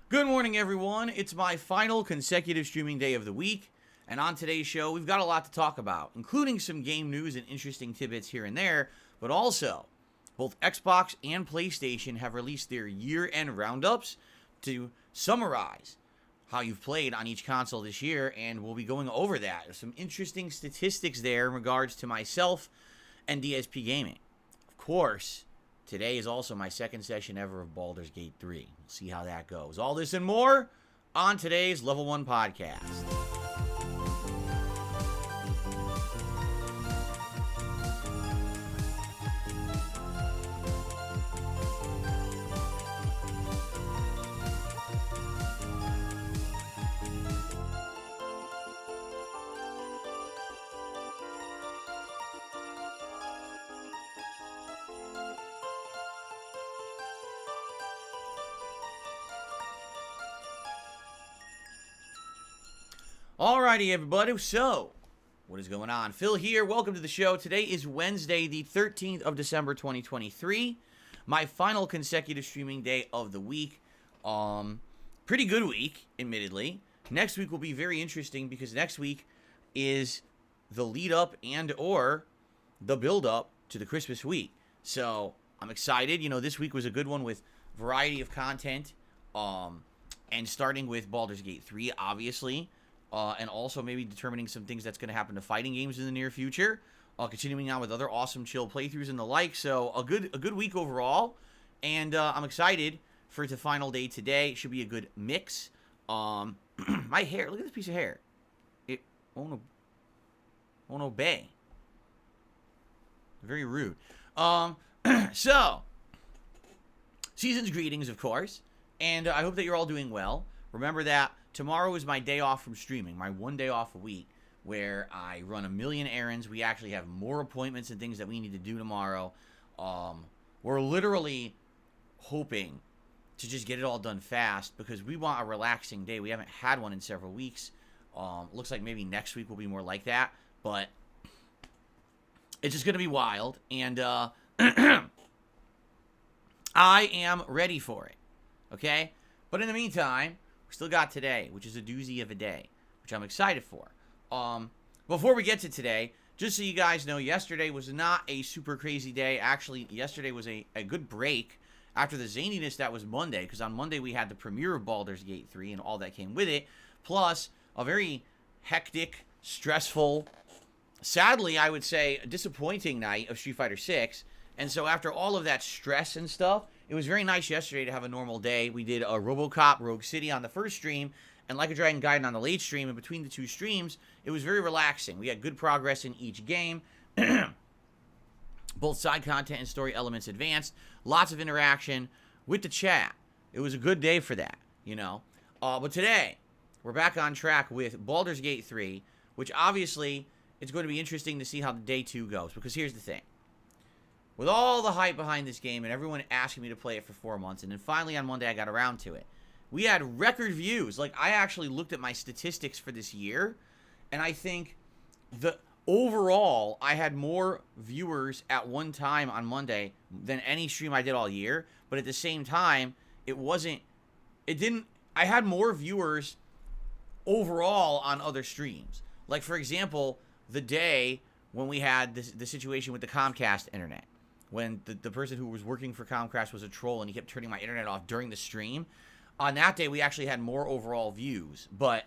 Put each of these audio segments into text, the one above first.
Good morning, everyone. It's my final consecutive streaming day of the week, and on today's show, we've got a lot to talk about, including some game news and interesting tidbits here and there, but also, both Xbox and PlayStation have released their year-end roundups to summarize how you've played on each console this year, and we'll be going over that. There's some interesting statistics there in regards to myself and DSPGaming. Of course, today is also my second session ever of Baldur's Gate 3. We'll see how that goes. All this and more on today's Level 1 podcast. Alrighty, everybody. So, what is going on? Phil here. Welcome to the show. Today is Wednesday, the 13th of December, 2023. My final consecutive streaming day of the week. Pretty good week, admittedly. Next week will be very interesting because next week is the lead up and or the build up to the Christmas week. So, I'm excited. You know, this week was a good one with variety of content. And starting with Baldur's Gate 3, obviously. And also maybe determining some things that's going to happen to fighting games in the near future. Continuing on with other awesome chill playthroughs and the like. So a good week overall, and I'm excited for the final day today. It should be a good mix. My hair, look at this piece of hair. It won't obey. Very rude. So season's greetings, of course, and I hope that you're all doing well. Remember that tomorrow is my day off from streaming, my one day off a week, where I run a million errands. We actually have more appointments and things that we need to do tomorrow. We're literally hoping to just get it all done fast because we want a relaxing day. We haven't had one in several weeks. Looks like maybe next week will be more like that, but it's just going to be wild, and I am ready for it, okay? But in the meantime, we still got today, which is a doozy of a day, which I'm excited for. Before we get to today, just so you guys know, yesterday was not a super crazy day. Actually, yesterday was a good break after the zaniness that was Monday, because on Monday we had the premiere of Baldur's Gate 3 and all that came with it, plus a very hectic, stressful, sadly, I would say, disappointing night of Street Fighter 6. And so after all of that stress and stuff, it was very nice yesterday to have a normal day. We did a RoboCop Rogue City on the first stream, and Like a Dragon Gaiden on the late stream. And between the two streams, it was very relaxing. We had good progress in each game. Both side content and story elements advanced. Lots of interaction with the chat. It was a good day for that, you know. But today, we're back on track with Baldur's Gate 3, which obviously it's going to be interesting to see how the day 2 goes. Because here's the thing. With all the hype behind this game and everyone asking me to play it for 4 months, and then finally on Monday I got around to it, we had record views. Like, I actually looked at my statistics for this year, and I think overall I had more viewers at one time on Monday than any stream I did all year. But at the same time, I had more viewers overall on other streams. Like, for example, the day when we had the situation with the Comcast internet. When the person who was working for Comcast was a troll and he kept turning my internet off during the stream. On that day, we actually had more overall views. But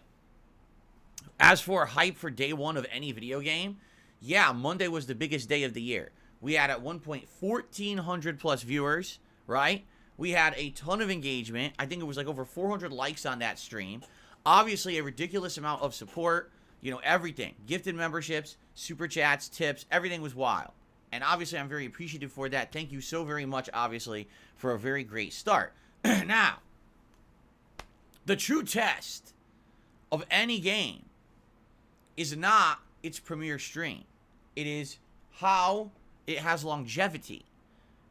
as for hype for day 1 of any video game, yeah, Monday was the biggest day of the year. We had at one point 1,400 plus viewers, right? We had a ton of engagement. I think it was like over 400 likes on that stream. Obviously, a ridiculous amount of support. You know, everything. Gifted memberships, super chats, tips, everything was wild. And obviously, I'm very appreciative for that. Thank you so very much, obviously, for a very great start. Now, the true test of any game is not its premiere stream. It is how it has longevity.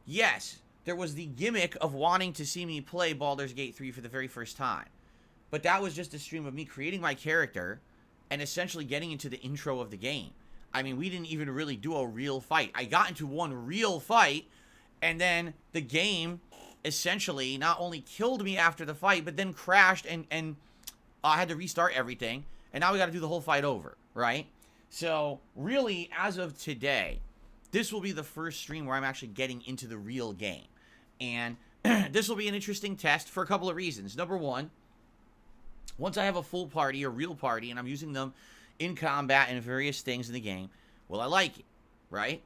Yes, there was the gimmick of wanting to see me play Baldur's Gate 3 for the very first time. But that was just a stream of me creating my character and essentially getting into the intro of the game. I mean, we didn't even really do a real fight. I got into one real fight, and then the game essentially not only killed me after the fight, but then crashed and I had to restart everything. And now we got to do the whole fight over, right? So, really, as of today, this will be the first stream where I'm actually getting into the real game. And this will be an interesting test for a couple of reasons. Number one, once I have a full party, a real party, and I'm using them in combat and various things in the game, will I like it, right?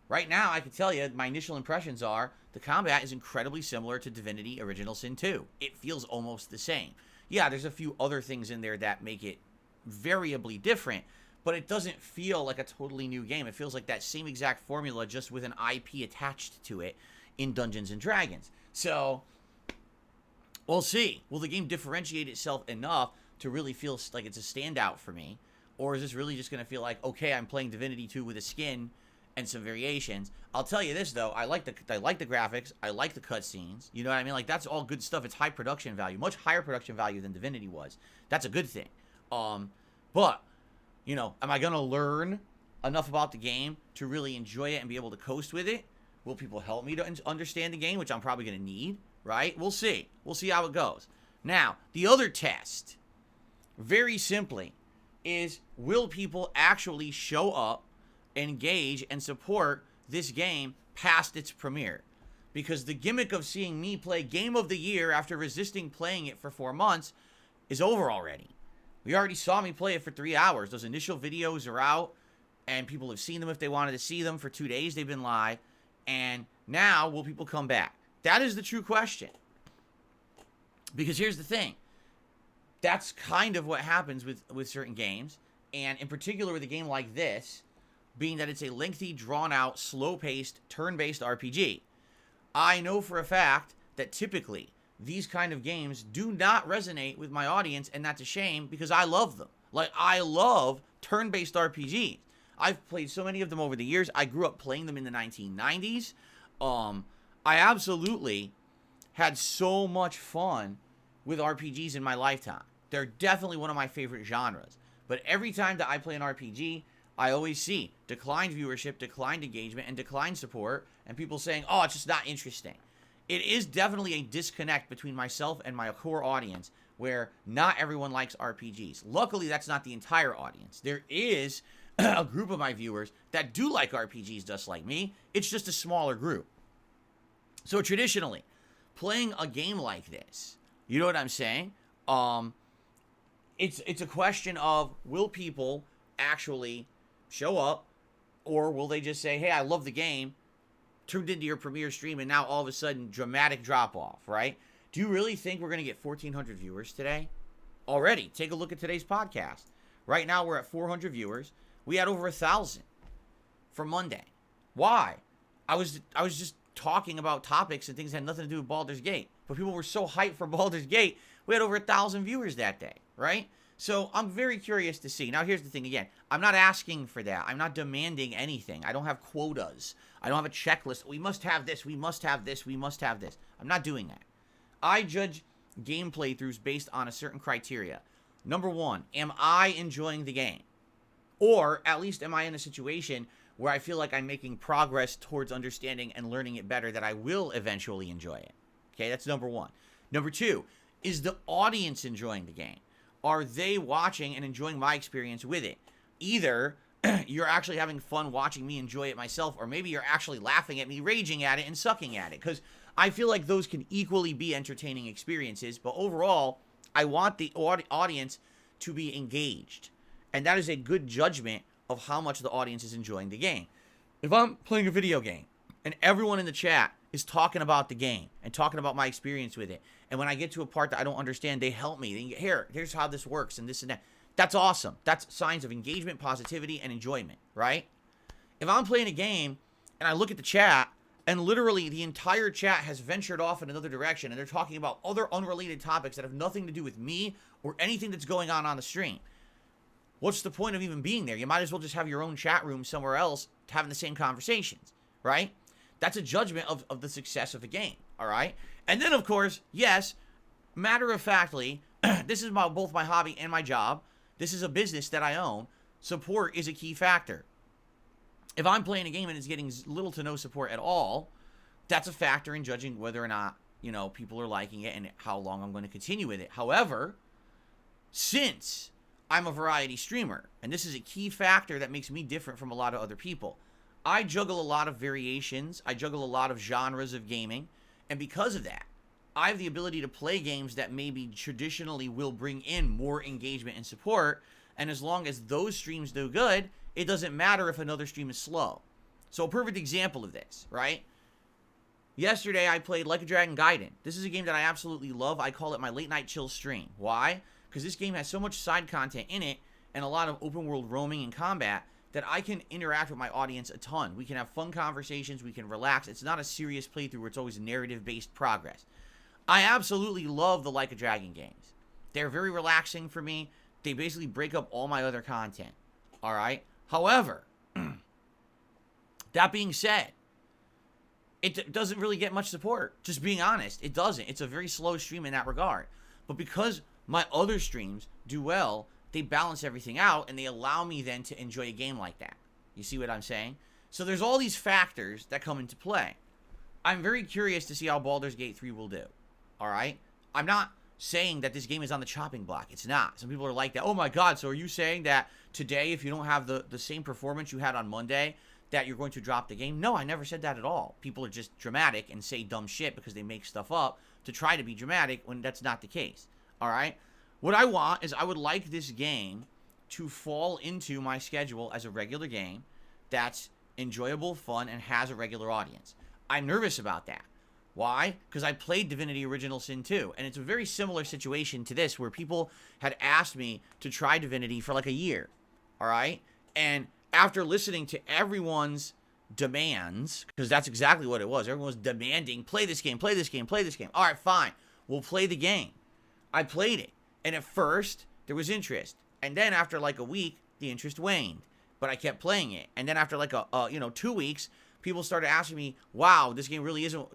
Right now, I can tell you, my initial impressions are, the combat is incredibly similar to Divinity Original Sin 2. It feels almost the same. Yeah, there's a few other things in there that make it variably different, but it doesn't feel like a totally new game. It feels like that same exact formula, just with an IP attached to it in Dungeons & Dragons. So, we'll see. Will the game differentiate itself enough to really feel like it's a standout for me? Or is this really just going to feel like, okay, I'm playing Divinity 2 with a skin and some variations? I'll tell you this, though. I like the graphics. I like the cutscenes. You know what I mean? Like, that's all good stuff. It's high production value. Much higher production value than Divinity was. That's a good thing. But, you know, am I going to learn enough about the game to really enjoy it and be able to coast with it? Will people help me to understand the game, which I'm probably going to need, right? We'll see. We'll see how it goes. Now, the other test, very simply, is will people actually show up, engage, and support this game past its premiere? Because the gimmick of seeing me play Game of the Year after resisting playing it for 4 months is over already. We already saw me play it for 3 hours. Those initial videos are out, and people have seen them if they wanted to see them. For 2 days, they've been live. And now, will people come back? That is the true question. Because here's the thing. That's kind of what happens with certain games. And in particular with a game like this, being that it's a lengthy, drawn-out, slow-paced, turn-based RPG. I know for a fact that typically these kind of games do not resonate with my audience, and that's a shame because I love them. Like, I love turn-based RPGs. I've played so many of them over the years. I grew up playing them in the 1990s. I absolutely had so much fun with RPGs in my lifetime. They're definitely one of my favorite genres. But every time that I play an RPG, I always see declined viewership, declined engagement, and declined support, and people saying, oh, it's just not interesting. It is definitely a disconnect between myself and my core audience where not everyone likes RPGs. Luckily, that's not the entire audience. There is a group of my viewers that do like RPGs just like me. It's just a smaller group. So traditionally, playing a game like this, you know what I'm saying? It's a question of, will people actually show up, or will they just say, hey, I love the game, tuned into your premiere stream, and now all of a sudden, dramatic drop-off, right? Do you really think we're going to get 1,400 viewers today? Already, take a look at today's podcast. Right now, we're at 400 viewers. We had over 1,000 for Monday. Why? I was just talking about topics and things that had nothing to do with Baldur's Gate. But people were so hyped for Baldur's Gate, we had over 1,000 viewers that day, right? So I'm very curious to see. Now, here's the thing again. I'm not asking for that. I'm not demanding anything. I don't have quotas. I don't have a checklist. We must have this. We must have this. We must have this. I'm not doing that. I judge game playthroughs based on a certain criteria. Number one, am I enjoying the game? Or at least am I in a situation where I feel like I'm making progress towards understanding and learning it better that I will eventually enjoy it? Okay, that's number one. Number two, is the audience enjoying the game? Are they watching and enjoying my experience with it? Either you're actually having fun watching me enjoy it myself, or maybe you're actually laughing at me, raging at it, and sucking at it. Because I feel like those can equally be entertaining experiences. But overall, I want the audience to be engaged. And that is a good judgment of how much the audience is enjoying the game. If I'm playing a video game and everyone in the chat is talking about the game and talking about my experience with it, and when I get to a part that I don't understand, they help me. Here's how this works and this and that. That's awesome. That's signs of engagement, positivity, and enjoyment, right? If I'm playing a game and I look at the chat And literally the entire chat has ventured off in another direction, and they're talking about other unrelated topics that have nothing to do with me or anything that's going on the stream. What's the point of even being there? You might as well just have your own chat room somewhere else having the same conversations, right? That's a judgment of the success of the game, all right? And then, of course, yes, matter-of-factly, this is both my hobby and my job. This is a business that I own. Support is a key factor. If I'm playing a game and it's getting little to no support at all, that's a factor in judging whether or not, people are liking it and how long I'm going to continue with it. However, since I'm a variety streamer, and this is a key factor that makes me different from a lot of other people, I juggle a lot of variations, I juggle a lot of genres of gaming, and because of that, I have the ability to play games that maybe traditionally will bring in more engagement and support, and as long as those streams do good, it doesn't matter if another stream is slow. So a perfect example of this, right? Yesterday, I played Like a Dragon Gaiden. This is a game that I absolutely love. I call it my late night chill stream. Why? Because this game has so much side content in it and a lot of open world roaming and combat that I can interact with my audience a ton. We can have fun conversations. We can relax. It's not a serious playthrough where it's always narrative-based progress. I absolutely love the Like a Dragon games. They're very relaxing for me. They basically break up all my other content. All right? However, that being said, it doesn't really get much support. Just being honest, it doesn't. It's a very slow stream in that regard. But because my other streams do well, they balance everything out, and they allow me then to enjoy a game like that. You see what I'm saying? So there's all these factors that come into play. I'm very curious to see how Baldur's Gate 3 will do. All right? I'm not saying that this game is on the chopping block. It's not. Some people are like that. Oh my God, so are you saying that today, if you don't have the same performance you had on Monday, that you're going to drop the game? No, I never said that at all. People are just dramatic and say dumb shit because they make stuff up to try to be dramatic when that's not the case. All right? What I want is I would like this game to fall into my schedule as a regular game that's enjoyable, fun, and has a regular audience. I'm nervous about that. Why? Because I played Divinity Original Sin 2, and it's a very similar situation to this, where people had asked me to try Divinity for like a year, all right? And after listening to everyone's demands, because that's exactly what it was, everyone was demanding, play this game, play this game, play this game. All right, fine, we'll play the game. I played it, and at first, there was interest, and then after like a week, the interest waned, but I kept playing it, and then after like 2 weeks, people started asking me, wow, this game really isn't,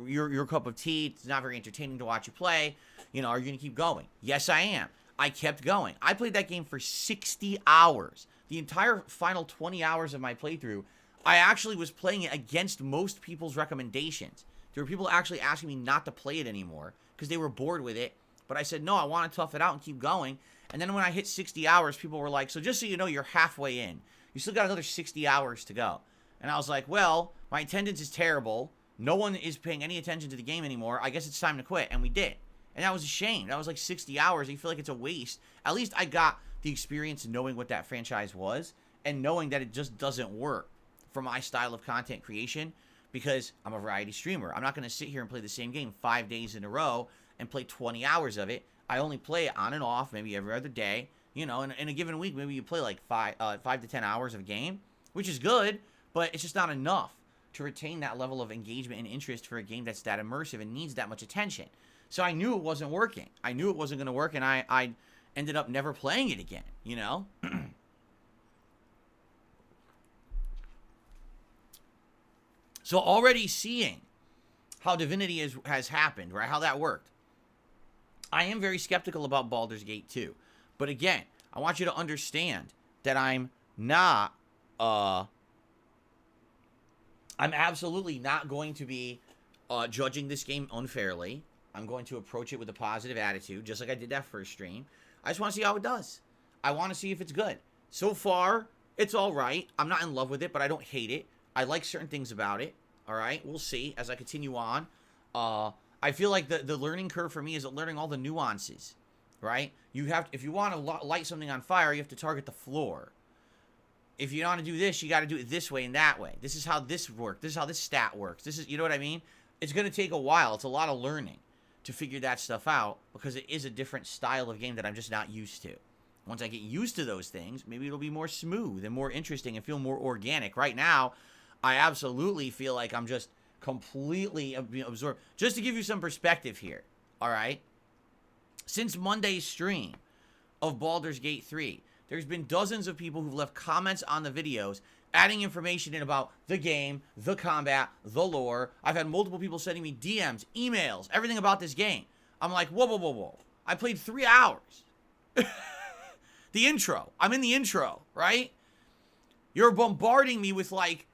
your cup of tea. It's not very entertaining to watch you play. Are you going to keep going? Yes, I am. I kept going. I played that game for 60 hours. The entire final 20 hours of my playthrough, I actually was playing it against most people's recommendations. There were people actually asking me not to play it anymore because they were bored with it. But I said, no, I want to tough it out and keep going. And then when I hit 60 hours, people were like, so just so you know, you're halfway in. You still got another 60 hours to go. And I was like, well, my attendance is terrible. No one is paying any attention to the game anymore. I guess it's time to quit. And we did. And that was a shame. That was like 60 hours. You feel like it's a waste. At least I got the experience knowing what that franchise was and knowing that it just doesn't work for my style of content creation because I'm a variety streamer. I'm not going to sit here and play the same game 5 days in a row and play 20 hours of it. I only play it on and off, maybe every other day. In a given week, maybe you play like 5 to 10 hours of a game, which is good, but it's just not enough to retain that level of engagement and interest for a game that's that immersive and needs that much attention. So I knew it wasn't working. I knew it wasn't going to work, and I ended up never playing it again, So already seeing how Divinity has happened, right, how that worked, I am very skeptical about Baldur's Gate 2. But again, I want you to understand that I'm absolutely not going to be judging this game unfairly. I'm going to approach it with a positive attitude, just like I did that first stream. I just want to see how it does. I want to see if it's good. So far, it's all right. I'm not in love with it, but I don't hate it. I like certain things about it. All right, we'll see as I continue on. I feel like the learning curve for me is learning all the nuances, right? If you want to light something on fire, you have to target the floor. If you want to do this, you got to do it this way and that way. This is how this works. This is how this stat works. This is, you know what I mean? It's going to take a while. It's a lot of learning to figure that stuff out because it is a different style of game that I'm just not used to. Once I get used to those things, maybe it'll be more smooth and more interesting and feel more organic. Right now, I absolutely feel like I'm just completely absorbed. Just to give you some perspective here, all right? Since Monday's stream of Baldur's Gate 3, there's been dozens of people who've left comments on the videos adding information in about the game, the combat, the lore. I've had multiple people sending me DMs, emails, everything about this game. I'm like, whoa, whoa, whoa, whoa. I played 3 hours. The intro. I'm in the intro, right? You're bombarding me with, like,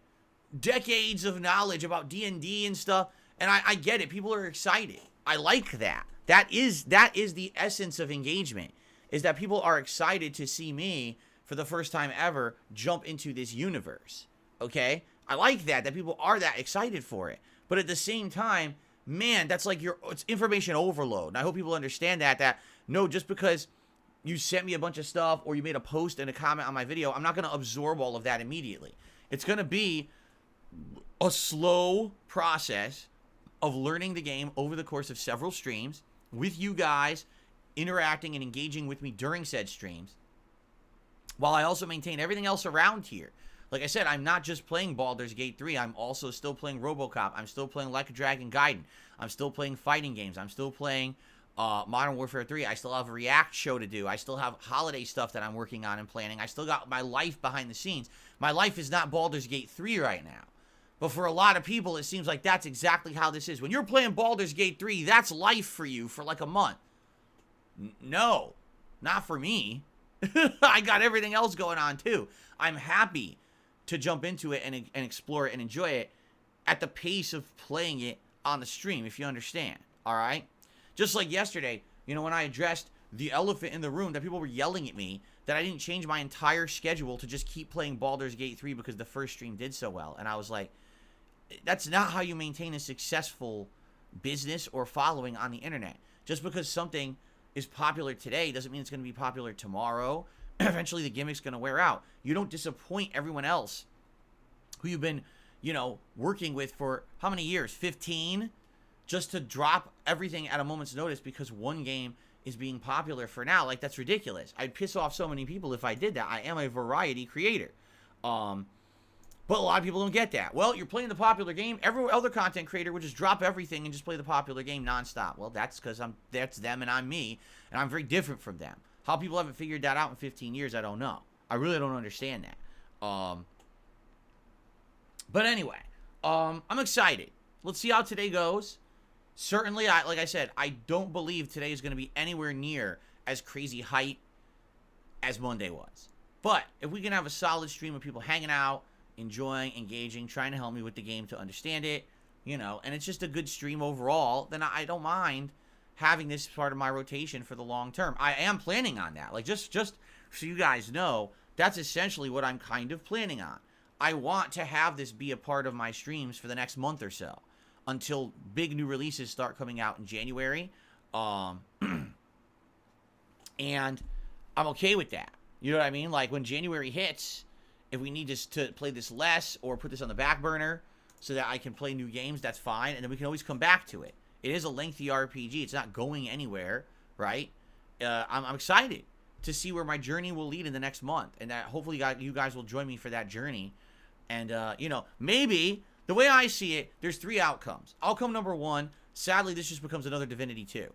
decades of knowledge about D&D and stuff, and I get it. People are excited. I like that. That is the essence of engagement, is that people are excited to see me, for the first time ever, jump into this universe, okay? I like that people are that excited for it. But at the same time, man, that's like it's information overload. And I hope people understand that no, just because you sent me a bunch of stuff or you made a post and a comment on my video, I'm not going to absorb all of that immediately. It's going to be a slow process of learning the game over the course of several streams, with you guys interacting and engaging with me during said streams, while I also maintain everything else around here. Like I said, I'm not just playing Baldur's Gate 3. I'm also still playing RoboCop. I'm still playing Like a Dragon Gaiden. I'm still playing fighting games. I'm still playing Modern Warfare 3. I still have a React show to do. I still have holiday stuff that I'm working on and planning. I still got my life behind the scenes. My life is not Baldur's Gate 3 right now. But for a lot of people, it seems like that's exactly how this is. When you're playing Baldur's Gate 3, that's life for you for like a month. No, not for me. I got everything else going on too. I'm happy to jump into it and explore it and enjoy it at the pace of playing it on the stream, if you understand. All right? Just like yesterday, you know, when I addressed the elephant in the room, that people were yelling at me that I didn't change my entire schedule to just keep playing Baldur's Gate 3 because the first stream did so well. And I was like, that's not how you maintain a successful business or following on the internet. Just because something is popular today doesn't mean it's going to be popular tomorrow. Eventually the gimmick's going to wear out. You don't disappoint everyone else who you've been, you know, working with for how many years? 15? Just to drop everything at a moment's notice because one game is being popular for now. Like, that's ridiculous. I'd piss off so many people if I did that. I am a variety creator. But a lot of people don't get that. Well, you're playing the popular game. Every other content creator would just drop everything and just play the popular game nonstop. Well, that's because that's them and I'm me, and I'm very different from them. How people haven't figured that out in 15 years, I don't know. I really don't understand that. But anyway, I'm excited. Let's see how today goes. Certainly, like I said, I don't believe today is going to be anywhere near as crazy hype as Monday was. But if we can have a solid stream of people hanging out, enjoying, engaging, trying to help me with the game to understand it, you know, and it's just a good stream overall, then I don't mind having this part of my rotation for the long term. I am planning on that. Like, just so you guys know, that's essentially what I'm kind of planning on. I want to have this be a part of my streams for the next month or so, until big new releases start coming out in January. And I'm okay with that. You know what I mean? Like, when January hits, if we need to play this less or put this on the back burner so that I can play new games, that's fine. And then we can always come back to it. It is a lengthy RPG. It's not going anywhere, right? I'm excited to see where my journey will lead in the next month. And that hopefully you guys will join me for that journey. And, you know, maybe, the way I see it, there's 3 outcomes. Outcome number 1, sadly, this just becomes another Divinity 2.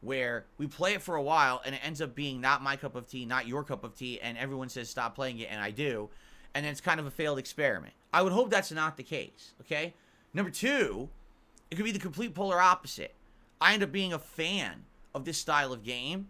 Where we play it for a while and it ends up being not my cup of tea, not your cup of tea, and everyone says stop playing it, and I do. And then it's kind of a failed experiment. I would hope that's not the case, okay? Number 2, it could be the complete polar opposite. I end up being a fan of this style of game,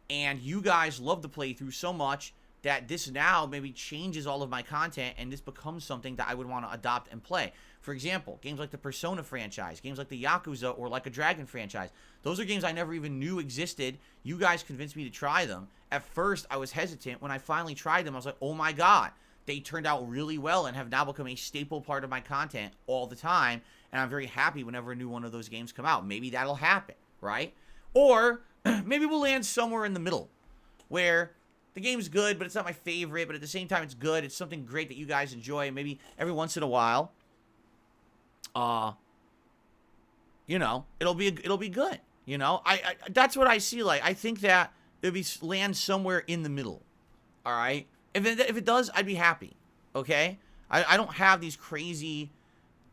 and you guys love the playthrough so much that this now maybe changes all of my content, and this becomes something that I would want to adopt and play. For example, games like the Persona franchise, games like the Yakuza or Like a Dragon franchise. Those are games I never even knew existed. You guys convinced me to try them. At first, I was hesitant. When I finally tried them, I was like, oh my god. They turned out really well and have now become a staple part of my content all the time. And I'm very happy whenever a new one of those games come out. Maybe that'll happen, right? Or maybe we'll land somewhere in the middle where the game's good, but it's not my favorite. But at the same time, it's good. It's something great that you guys enjoy. And maybe every once in a while, you know, it'll be good. You know, I that's what I see. Like, I think that it'll be land somewhere in the middle. All right. If it does, I'd be happy. Okay. I don't have these crazy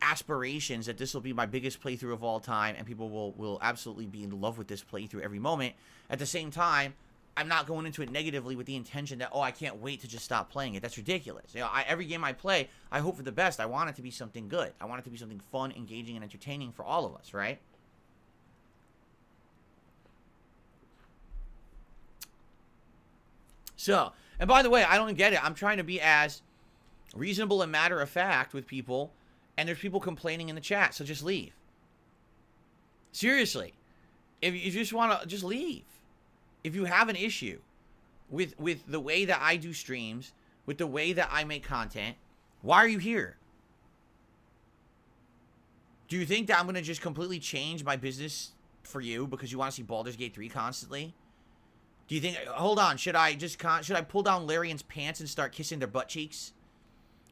aspirations that this will be my biggest playthrough of all time and people will absolutely be in love with this playthrough every moment. At the same time, I'm not going into it negatively with the intention that, oh, I can't wait to just stop playing it. That's ridiculous. You know, every game I play, I hope for the best. I want it to be something good. I want it to be something fun, engaging, and entertaining for all of us, right? So, and by the way, I don't get it. I'm trying to be as reasonable and matter of fact with people, and there's people complaining in the chat, so just leave. Seriously. If you just want to, just leave. If you have an issue with the way that I do streams, with the way that I make content, why are you here? Do you think that I'm going to just completely change my business for you because you want to see Baldur's Gate 3 constantly? Do you think, hold on, should I pull down Larian's pants and start kissing their butt cheeks?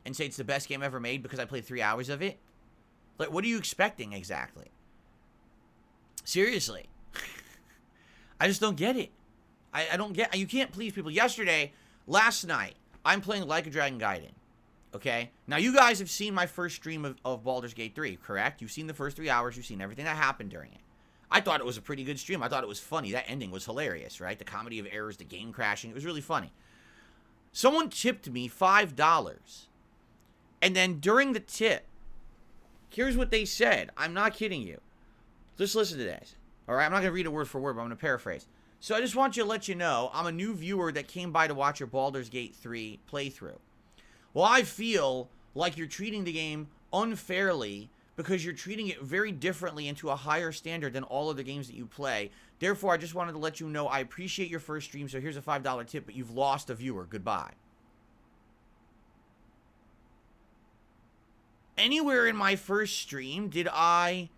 And say it's the best game ever made because I played 3 hours of it? Like, what are you expecting exactly? Seriously. I just don't get it. I don't get, you can't please people. Last night, I'm playing Like a Dragon Gaiden. Okay? Now, you guys have seen my first stream of Baldur's Gate 3, correct? You've seen the first 3 hours. You've seen everything that happened during it. I thought it was a pretty good stream. I thought it was funny. That ending was hilarious, right? The comedy of errors, the game crashing. It was really funny. Someone tipped me $5. And then during the tip, here's what they said. I'm not kidding you. Just listen to this. All right? I'm not going to read it word for word, but I'm going to paraphrase. So I just want you to let you know, I'm a new viewer that came by to watch your Baldur's Gate 3 playthrough. Well, I feel like you're treating the game unfairly because you're treating it very differently and to a higher standard than all other games that you play. Therefore, I just wanted to let you know I appreciate your first stream, so here's a $5 tip, but you've lost a viewer. Goodbye. Anywhere in my first stream did I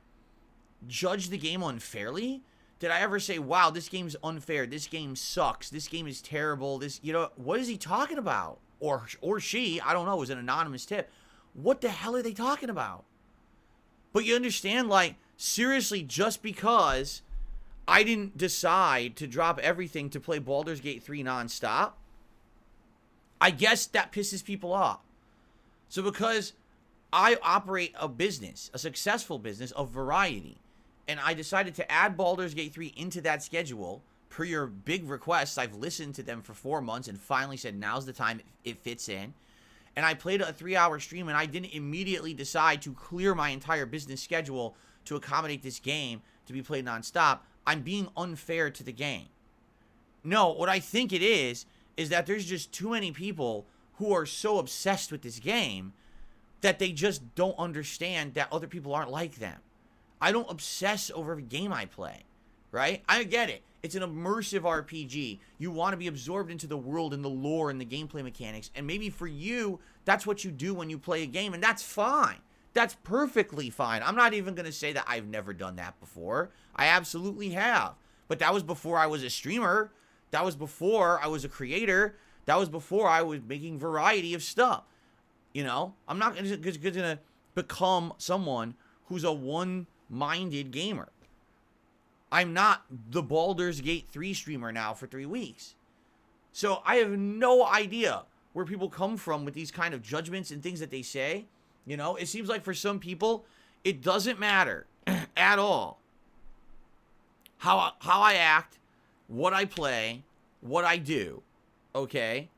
judge the game unfairly? Did I ever say, wow, this game's unfair, this game sucks, this game is terrible, this, you know, what is he talking about? Or she, I don't know, it was an anonymous tip. What the hell are they talking about? But you understand, like, seriously, just because I didn't decide to drop everything to play Baldur's Gate 3 nonstop, I guess that pisses people off. So because I operate a business, a successful business of variety, and I decided to add Baldur's Gate 3 into that schedule per your big requests. I've listened to them for 4 months and finally said now's the time it fits in. And I played a 3-hour stream, and I didn't immediately decide to clear my entire business schedule to accommodate this game to be played nonstop. I'm being unfair to the game. No, what I think it is that there's just too many people who are so obsessed with this game that they just don't understand that other people aren't like them. I don't obsess over every game I play, right? I get it. It's an immersive RPG. You want to be absorbed into the world and the lore and the gameplay mechanics. And maybe for you, that's what you do when you play a game. And that's fine. That's perfectly fine. I'm not even going to say that I've never done that before. I absolutely have. But that was before I was a streamer. That was before I was a creator. That was before I was making variety of stuff. You know? I'm not going to become someone who's a one-minded gamer. I'm not the Baldur's Gate 3 streamer now for 3 weeks. So I have no idea where people come from with these kind of judgments and things that they say. You know, it seems like for some people, it doesn't matter at all how I act, what I play, what I do, okay?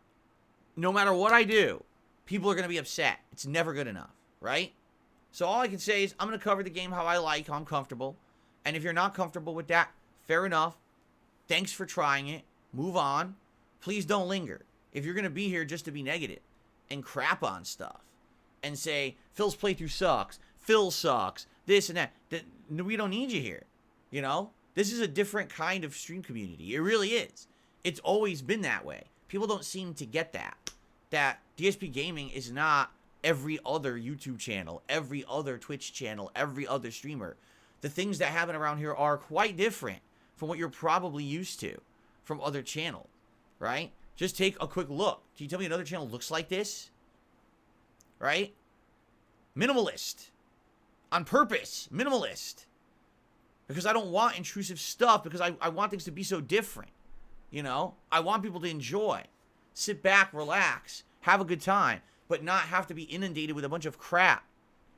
No matter what I do, people are going to be upset. It's never good enough, right? So all I can say is I'm going to cover the game how I like, how I'm comfortable. And if you're not comfortable with that, fair enough. Thanks for trying it. Move on. Please don't linger. If you're going to be here just to be negative and crap on stuff and say, Phil's playthrough sucks, Phil sucks, this and that, we don't need you here. You know? This is a different kind of stream community. It really is. It's always been that way. People don't seem to get that. That DSPGaming is not every other YouTube channel, every other Twitch channel, every other streamer. The things that happen around here are quite different from what you're probably used to from other channels, right? Just take a quick look. Can you tell me another channel looks like this? Right? Minimalist. On purpose. Minimalist. Because I don't want intrusive stuff, because I want things to be so different. You know? I want people to enjoy. Sit back, relax, have a good time. but not have to be inundated with a bunch of crap,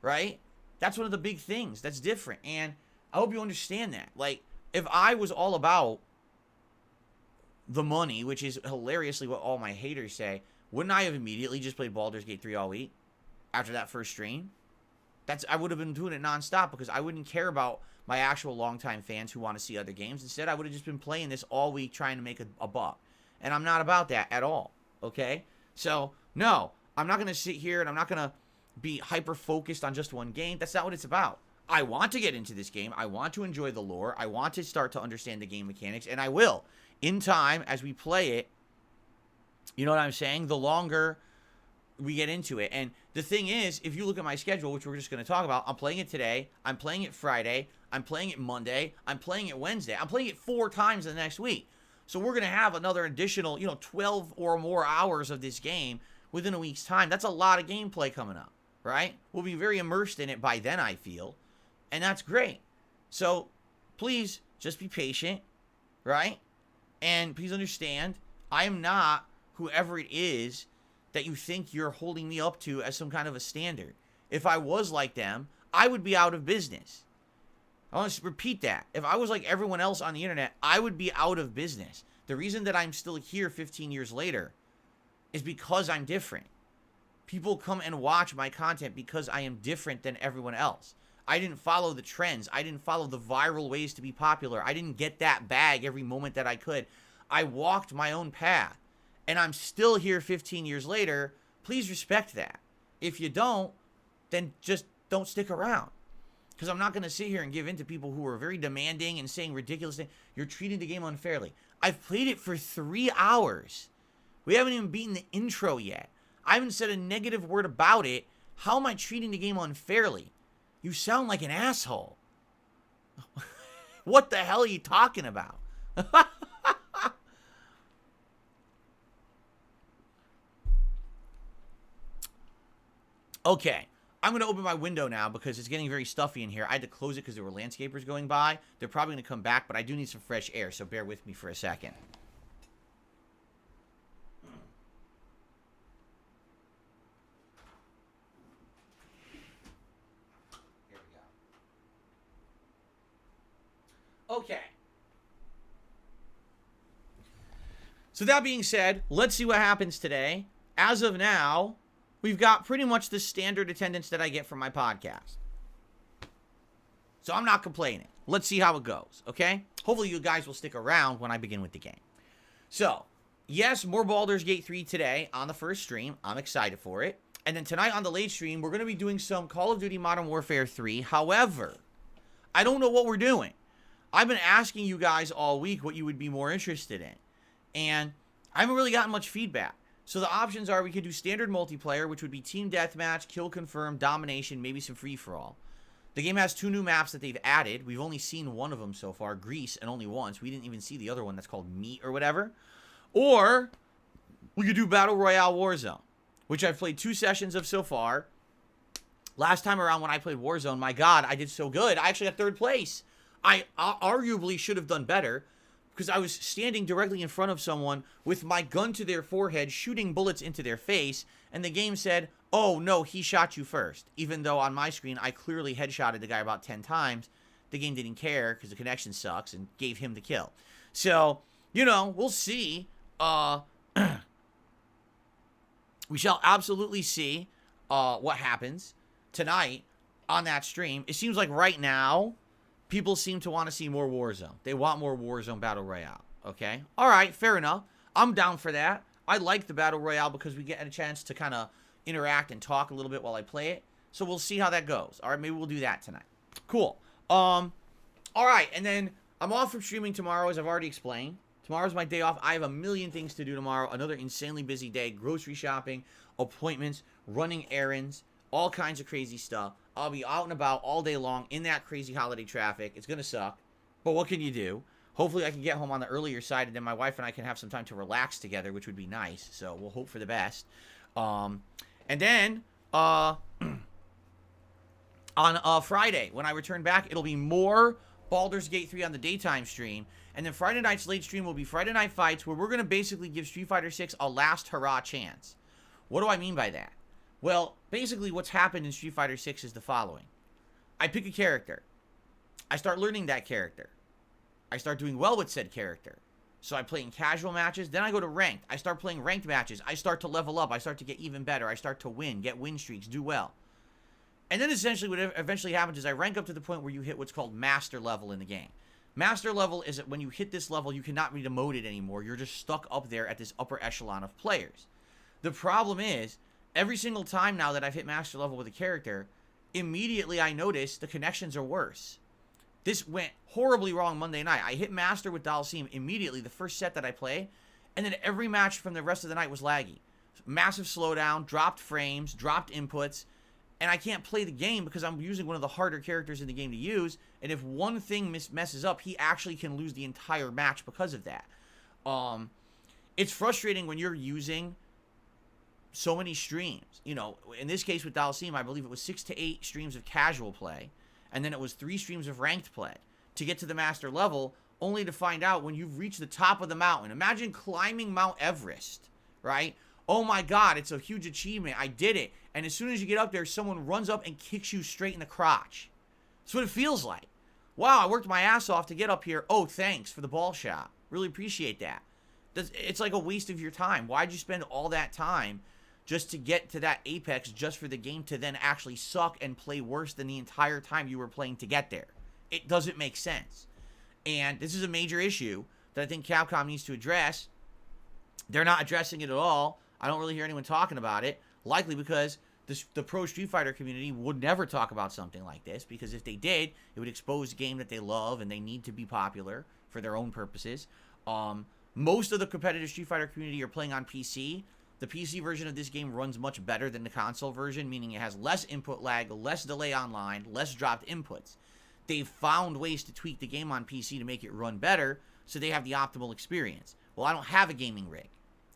right? That's one of the big things that's different. And I hope you understand that. Like, if I was all about the money, which is hilariously what all my haters say, wouldn't I have immediately just played Baldur's Gate 3 all week after that first stream? I would have been doing it nonstop because I wouldn't care about my actual longtime fans who want to see other games. Instead, I would have just been playing this all week trying to make a buck. And I'm not about that at all, okay? So, no, I'm not going to sit here and I'm not going to be hyper-focused on just one game. That's not what it's about. I want to get into this game. I want to enjoy the lore. I want to start to understand the game mechanics, and I will. In time, as we play it, you know what I'm saying? The longer we get into it. And the thing is, if you look at my schedule, which we're just going to talk about, I'm playing it today, I'm playing it Friday, I'm playing it Monday, I'm playing it Wednesday. I'm playing it 4 times the next week. So we're going to have another additional, 12 or more hours of this game within a week's time. That's a lot of gameplay coming up, right? We'll be very immersed in it by then, I feel. And that's great. So please just be patient, right? And please understand, I am not whoever it is that you think you're holding me up to as some kind of a standard. If I was like them, I would be out of business. I want to repeat that. If I was like everyone else on the internet, I would be out of business. The reason that I'm still here 15 years later is because I'm different. People come and watch my content because I am different than everyone else. I didn't follow the trends. I didn't follow the viral ways to be popular. I didn't get that bag every moment that I could. I walked my own path. And I'm still here 15 years later. Please respect that. If you don't, then just don't stick around. Because I'm not going to sit here and give in to people who are very demanding and saying ridiculous things. You're treating the game unfairly. I've played it for 3 hours. We haven't even beaten the intro yet. I haven't said a negative word about it. How am I treating the game unfairly? You sound like an asshole. What the hell are you talking about? Okay, I'm going to open my window now because it's getting very stuffy in here. I had to close it because there were landscapers going by. They're probably going to come back, but I do need some fresh air, so bear with me for a second. Here we go. Okay. So that being said, let's see what happens today. As of now, we've got pretty much the standard attendance that I get from my podcast. So I'm not complaining. Let's see how it goes, okay? Hopefully you guys will stick around when I begin with the game. So, yes, more Baldur's Gate 3 today on the first stream. I'm excited for it. And then tonight on the late stream, we're going to be doing some Call of Duty Modern Warfare 3. However, I don't know what we're doing. I've been asking you guys all week what you would be more interested in. And I haven't really gotten much feedback. So the options are we could do standard multiplayer, which would be team deathmatch, kill confirm, domination, maybe some free-for-all. The game has 2 new maps that they've added. We've only seen one of them so far, Greece, and only once. We didn't even see the other one that's called Meat or whatever. Or we could do Battle Royale Warzone, which I've played 2 sessions of so far. Last time around when I played Warzone, my God, I did so good. I actually got 3rd place. I arguably should have done better, because I was standing directly in front of someone with my gun to their forehead, shooting bullets into their face, and the game said, oh, no, he shot you first. Even though on my screen, I clearly headshotted the guy about 10 times. The game didn't care because the connection sucks and gave him the kill. So, we'll see. We shall absolutely see what happens tonight on that stream. It seems like right now, people seem to want to see more Warzone. They want more Warzone Battle Royale, okay? All right, fair enough. I'm down for that. I like the Battle Royale because we get a chance to kind of interact and talk a little bit while I play it. So we'll see how that goes. All right, maybe we'll do that tonight. Cool. All right, and then I'm off from streaming tomorrow, as I've already explained. Tomorrow's my day off. I have a million things to do tomorrow. Another insanely busy day. Grocery shopping, appointments, running errands, all kinds of crazy stuff. I'll be out and about all day long in that crazy holiday traffic. It's going to suck, but what can you do? Hopefully I can get home on the earlier side, and then my wife and I can have some time to relax together, which would be nice. So we'll hope for the best. And then on Friday, when I return back, it'll be more Baldur's Gate 3 on the daytime stream. And then Friday night's late stream will be Friday Night Fights, where we're going to basically give Street Fighter 6 a last hurrah chance. What do I mean by that? Well, basically what's happened in Street Fighter 6 is the following. I pick a character. I start learning that character. I start doing well with said character. So I play in casual matches. Then I go to ranked. I start playing ranked matches. I start to level up. I start to get even better. I start to win, get win streaks, do well. And then essentially what eventually happens is I rank up to the point where you hit what's called master level in the game. Master level is that when you hit this level, you cannot be demoted anymore. You're just stuck up there at this upper echelon of players. The problem is, every single time now that I've hit master level with a character, immediately I notice the connections are worse. This went horribly wrong Monday night. I hit master with Dalsim immediately, the first set that I play, and then every match from the rest of the night was laggy. Massive slowdown, dropped frames, dropped inputs, and I can't play the game because I'm using one of the harder characters in the game to use, and if one thing messes up, he actually can lose the entire match because of that. It's frustrating when you're using so many streams. You know, in this case with Dalsim, I believe it was 6 to 8 streams of casual play, and then it was 3 streams of ranked play to get to the master level, only to find out when you've reached the top of the mountain. Imagine climbing Mount Everest, right? Oh my God, it's a huge achievement. I did it. And as soon as you get up there, someone runs up and kicks you straight in the crotch. That's what it feels like. Wow, I worked my ass off to get up here. Oh, thanks for the ball shot. Really appreciate that. It's like a waste of your time. Why'd you spend all that time just to get to that apex just for the game to then actually suck and play worse than the entire time you were playing to get there? It doesn't make sense. And this is a major issue that I think Capcom needs to address. They're not addressing it at all. I don't really hear anyone talking about it. Likely because the pro Street Fighter community would never talk about something like this, because if they did, it would expose a game that they love and they need to be popular for their own purposes. Most of the competitive Street Fighter community are playing on PC. The PC version of this game runs much better than the console version, meaning it has less input lag, less delay online, less dropped inputs. They've found ways to tweak the game on PC to make it run better, so they have the optimal experience. Well, I don't have a gaming rig,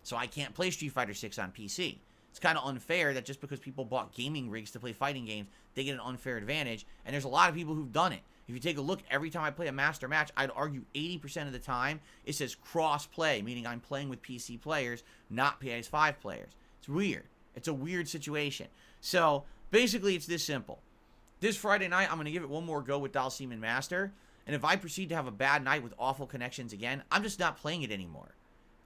so I can't play Street Fighter 6 on PC. It's kind of unfair that just because people bought gaming rigs to play fighting games, they get an unfair advantage, and there's a lot of people who've done it. If you take a look, every time I play a master match, I'd argue 80% of the time, it says cross-play, meaning I'm playing with PC players, not PS5 players. It's weird. It's a weird situation. So, basically, it's this simple. This Friday night, I'm going to give it one more go with Dalsim and Master, and if I proceed to have a bad night with awful connections again, I'm just not playing it anymore.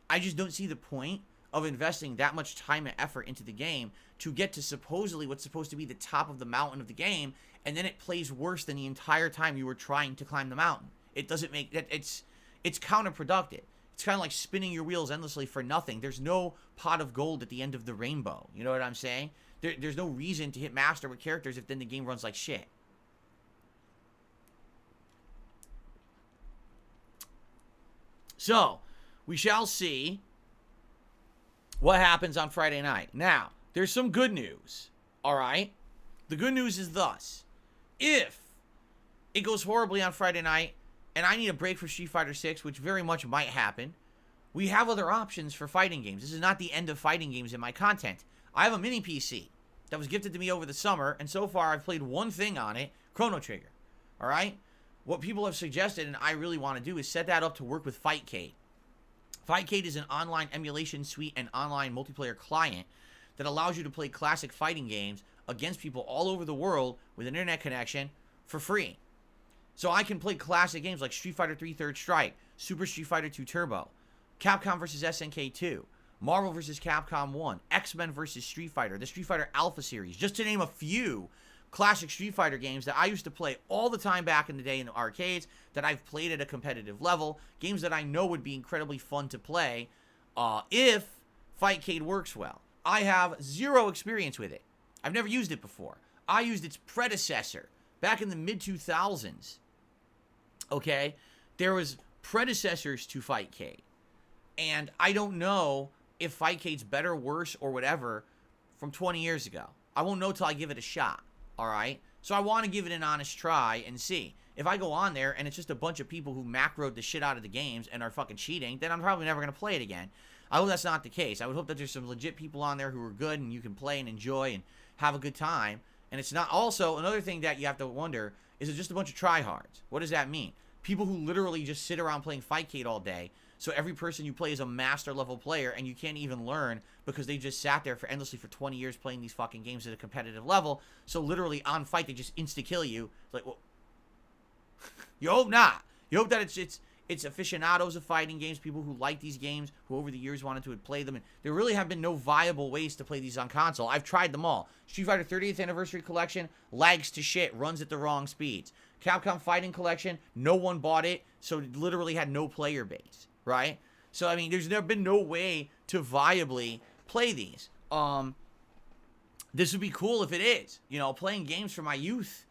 I just don't see the point of investing that much time and effort into the game to get to supposedly what's supposed to be the top of the mountain of the game, and then it plays worse than the entire time you were trying to climb the mountain. It doesn't make that. It's counterproductive. It's kind of like spinning your wheels endlessly for nothing. There's no pot of gold at the end of the rainbow. You know what I'm saying? There's no reason to hit master with characters if then the game runs like shit. So, we shall see what happens on Friday night. Now, there's some good news, alright? The good news is thus. If it goes horribly on Friday night, and I need a break for Street Fighter 6, which very much might happen, we have other options for fighting games. This is not the end of fighting games in my content. I have a mini PC that was gifted to me over the summer, and so far I've played one thing on it, Chrono Trigger, alright? What people have suggested, and I really want to do, is set that up to work with Fightcade. Fightcade is an online emulation suite and online multiplayer client that allows you to play classic fighting games against people all over the world with an internet connection for free. So I can play classic games like Street Fighter 3 Third Strike, Super Street Fighter 2 Turbo, Capcom vs. SNK 2, Marvel vs. Capcom 1, X-Men vs. Street Fighter, the Street Fighter Alpha series, just to name a few classic Street Fighter games that I used to play all the time back in the day in the arcades, that I've played at a competitive level, games that I know would be incredibly fun to play if Fightcade works well. I have zero experience with it. I've never used it before. I used its predecessor back in the mid-2000s. Okay? There was predecessors to Fightcade. And I don't know if Fightcade's better, worse, or whatever from 20 years ago. I won't know till I give it a shot. Alright? So I want to give it an honest try and see. If I go on there and it's just a bunch of people who macroed the shit out of the games and are fucking cheating, then I'm probably never going to play it again. I hope that's not the case. I would hope that there's some legit people on there who are good and you can play and enjoy and have a good time. And it's not... Also, another thing that you have to wonder, is it just a bunch of tryhards? What does that mean? People who literally just sit around playing Fightcade all day, So every person you play is a master level player, and you can't even learn because they just sat there for endlessly for 20 years playing these fucking games at a competitive level. So literally on fight, they just insta-kill you. Like, well, you hope not. You hope that it's aficionados of fighting games, people who like these games, who over the years wanted to play them. And there really have been no viable ways to play these on console. I've tried them all. Street Fighter 30th Anniversary Collection, lags to shit, runs at the wrong speeds. Capcom Fighting Collection, no one bought it, so it literally had no player base, right? So, I mean, there's never been no way to viably play these. This would be cool if it is. You know, playing games from my youth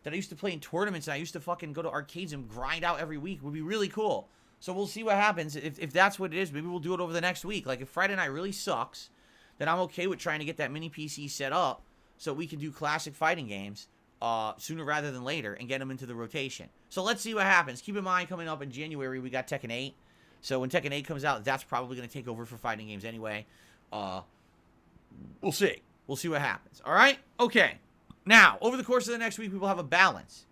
that I used to play in tournaments, and I used to fucking go to arcades and grind out every week would be really cool. So we'll see what happens. If that's what it is, maybe we'll do it over the next week. Like, if Friday night really sucks, then I'm okay with trying to get that mini PC set up so we can do classic fighting games sooner rather than later and get them into the rotation. So let's see what happens. Keep in mind, coming up in January, we got Tekken 8. So when Tekken 8 comes out, that's probably going to take over for fighting games anyway. We'll see. We'll see what happens. All right? Okay. Now, over the course of the next week, we will have a balance.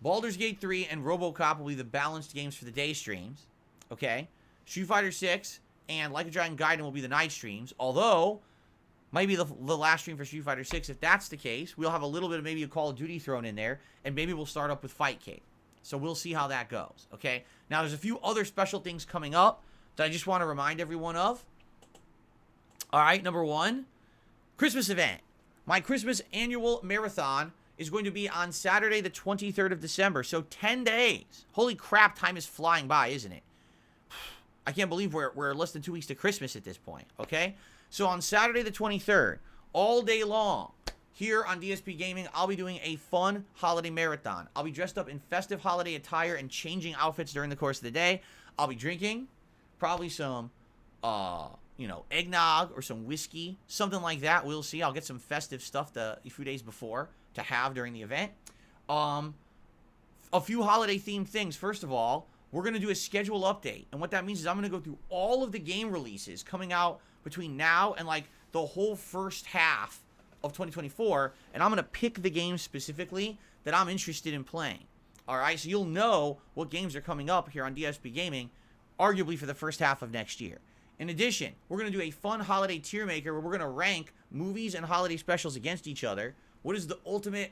Baldur's Gate 3 and RoboCop will be the balanced games for the day streams. Okay? Street Fighter 6 and Like a Dragon Gaiden will be the night streams. Although, might be the last stream for Street Fighter 6. If that's the case, we'll have a little bit of maybe a Call of Duty thrown in there. And maybe we'll start up with Fightcade. So we'll see how that goes. Okay? Now, there's a few other special things coming up that I just want to remind everyone of. All right, number one, Christmas event. My Christmas annual marathon is going to be on Saturday, the 23rd of December. So 10 days. Holy crap, time is flying by, isn't it? I can't believe we're less than 2 weeks to Christmas at this point, okay? So on Saturday, the 23rd, all day long, here on DSP Gaming, I'll be doing a fun holiday marathon. I'll be dressed up in festive holiday attire and changing outfits during the course of the day. I'll be drinking probably some, eggnog or some whiskey, something like that. We'll see. I'll get some festive stuff a few days before to have during the event. A few holiday-themed things. First of all, we're going to do a schedule update. And what that means is I'm going to go through all of the game releases coming out between now and, like, the whole first half of 2024. And I'm going to pick the games specifically that I'm interested in playing. All right? So you'll know what games are coming up here on DSP Gaming, arguably for the first half of next year. In addition, we're going to do a fun holiday tier maker where we're going to rank movies and holiday specials against each other. What is the ultimate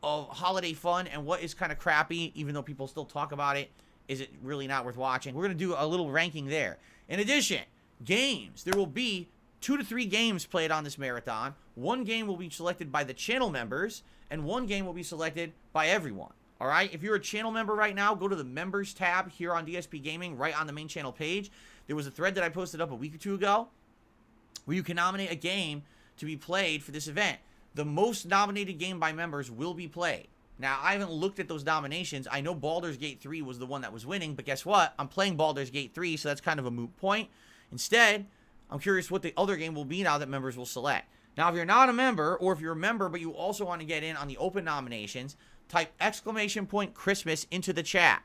of holiday fun and what is kind of crappy, even though people still talk about it? Is it really not worth watching? We're going to do a little ranking there. In addition, games. There will be 2 to 3 games played on this marathon. 1 game will be selected by the channel members, and 1 game will be selected by everyone. All right? If you're a channel member right now, go to the members tab here on DSP Gaming, right on the main channel page. There was a thread that I posted up a week or 2 ago where you can nominate a game to be played for this event. The most nominated game by members will be played. Now, I haven't looked at those nominations. I know Baldur's Gate 3 was the one that was winning, but guess what? I'm playing Baldur's Gate 3, so that's kind of a moot point. Instead, I'm curious what the other game will be now that members will select. Now, if you're not a member, or if you're a member but you also want to get in on the open nominations, type !Christmas into the chat,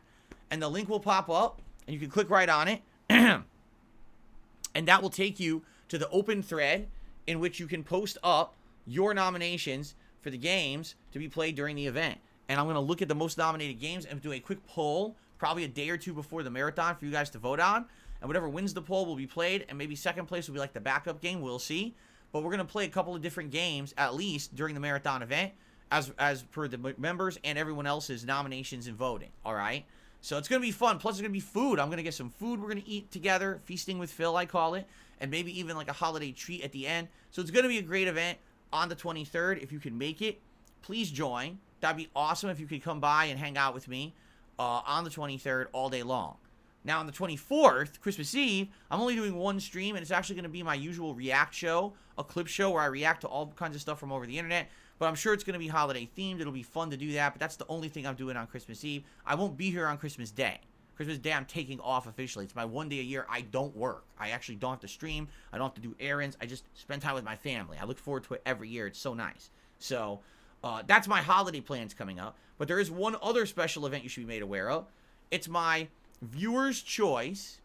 and the link will pop up, and you can click right on it, and that will take you to the open thread in which you can post up your nominations for the games to be played during the event. And I'm going to look at the most nominated games and do a quick poll, probably a day or 2 before the marathon for you guys to vote on. And whatever wins the poll will be played, and maybe second place will be like the backup game. We'll see. But we're going to play a couple of different games, at least, during the marathon event, as per the members and everyone else's nominations and voting. All right? So it's going to be fun. Plus, there's going to be food. I'm going to get some food we're going to eat together. Feasting with Phil, I call it. And maybe even like a holiday treat at the end. So it's going to be a great event on the 23rd. If you can make it, please join. That'd be awesome if you could come by and hang out with me on the 23rd all day long. Now, on the 24th, Christmas Eve, I'm only doing 1 stream, and it's actually going to be my usual react show, a clip show where I react to all kinds of stuff from over the internet. But I'm sure it's going to be holiday themed. It'll be fun to do that, but that's the only thing I'm doing on Christmas Eve. I won't be here on Christmas Day. Christmas Day, I'm taking off officially. It's my 1 day a year. I don't work. I actually don't have to stream. I don't have to do errands. I just spend time with my family. I look forward to it every year. It's so nice. So that's my holiday plans coming up. But there is one other special event you should be made aware of. It's my Viewer's Choice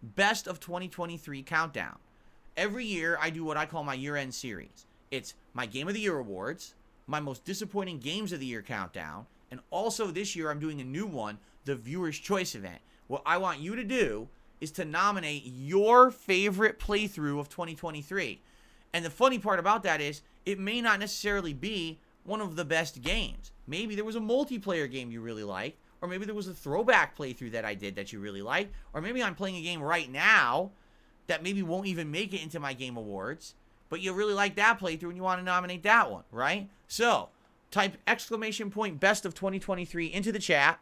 Best of 2023 Countdown. Every year, I do what I call my year-end series. It's my Game of the Year awards, my most disappointing games of the year countdown, and also this year I'm doing a new one, the Viewer's Choice event, What I want you to do is to nominate your favorite playthrough of 2023. And the funny part about that is it may not necessarily be one of the best games. Maybe there was a multiplayer game you really liked, or maybe there was a throwback playthrough that I did that you really liked, or maybe I'm playing a game right now that maybe won't even make it into my game awards, but you really like that playthrough and you want to nominate that one, right? So, type exclamation point best of 2023 into the chat,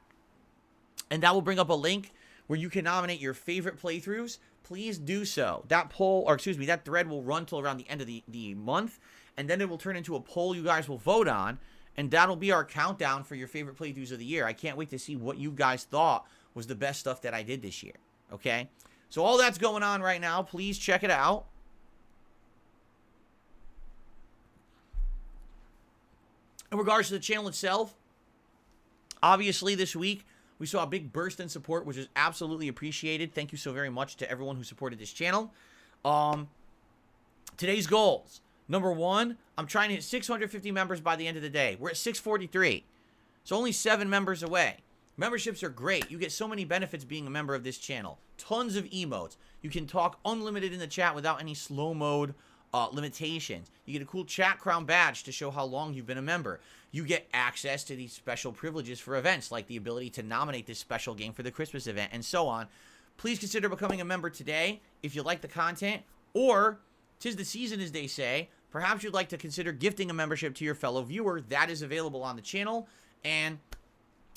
and that will bring up a link where you can nominate your favorite playthroughs. Please do so. That poll, or excuse me, that thread will run till around the end of the month, and then it will turn into a poll you guys will vote on, and that'll be our countdown for your favorite playthroughs of the year. I can't wait to see what you guys thought was the best stuff that I did this year, okay? So all that's going on right now. Please check it out. In regards to the channel itself, obviously this week, we saw a big burst in support, which is absolutely appreciated. Thank you so very much to everyone who supported this channel. Today's goals. Number 1, I'm trying to hit 650 members by the end of the day. We're at 643. So only 7 members away. Memberships are great. You get so many benefits being a member of this channel. Tons of emotes. You can talk unlimited in the chat without any slow mode limitations. You get a cool chat crown badge to show how long you've been a member. You get access to these special privileges for events, like the ability to nominate this special game for the Christmas event, and so on. Please consider becoming a member today if you like the content, or 'tis the season, as they say. Perhaps you'd like to consider gifting a membership to your fellow viewer. That is available on the channel, and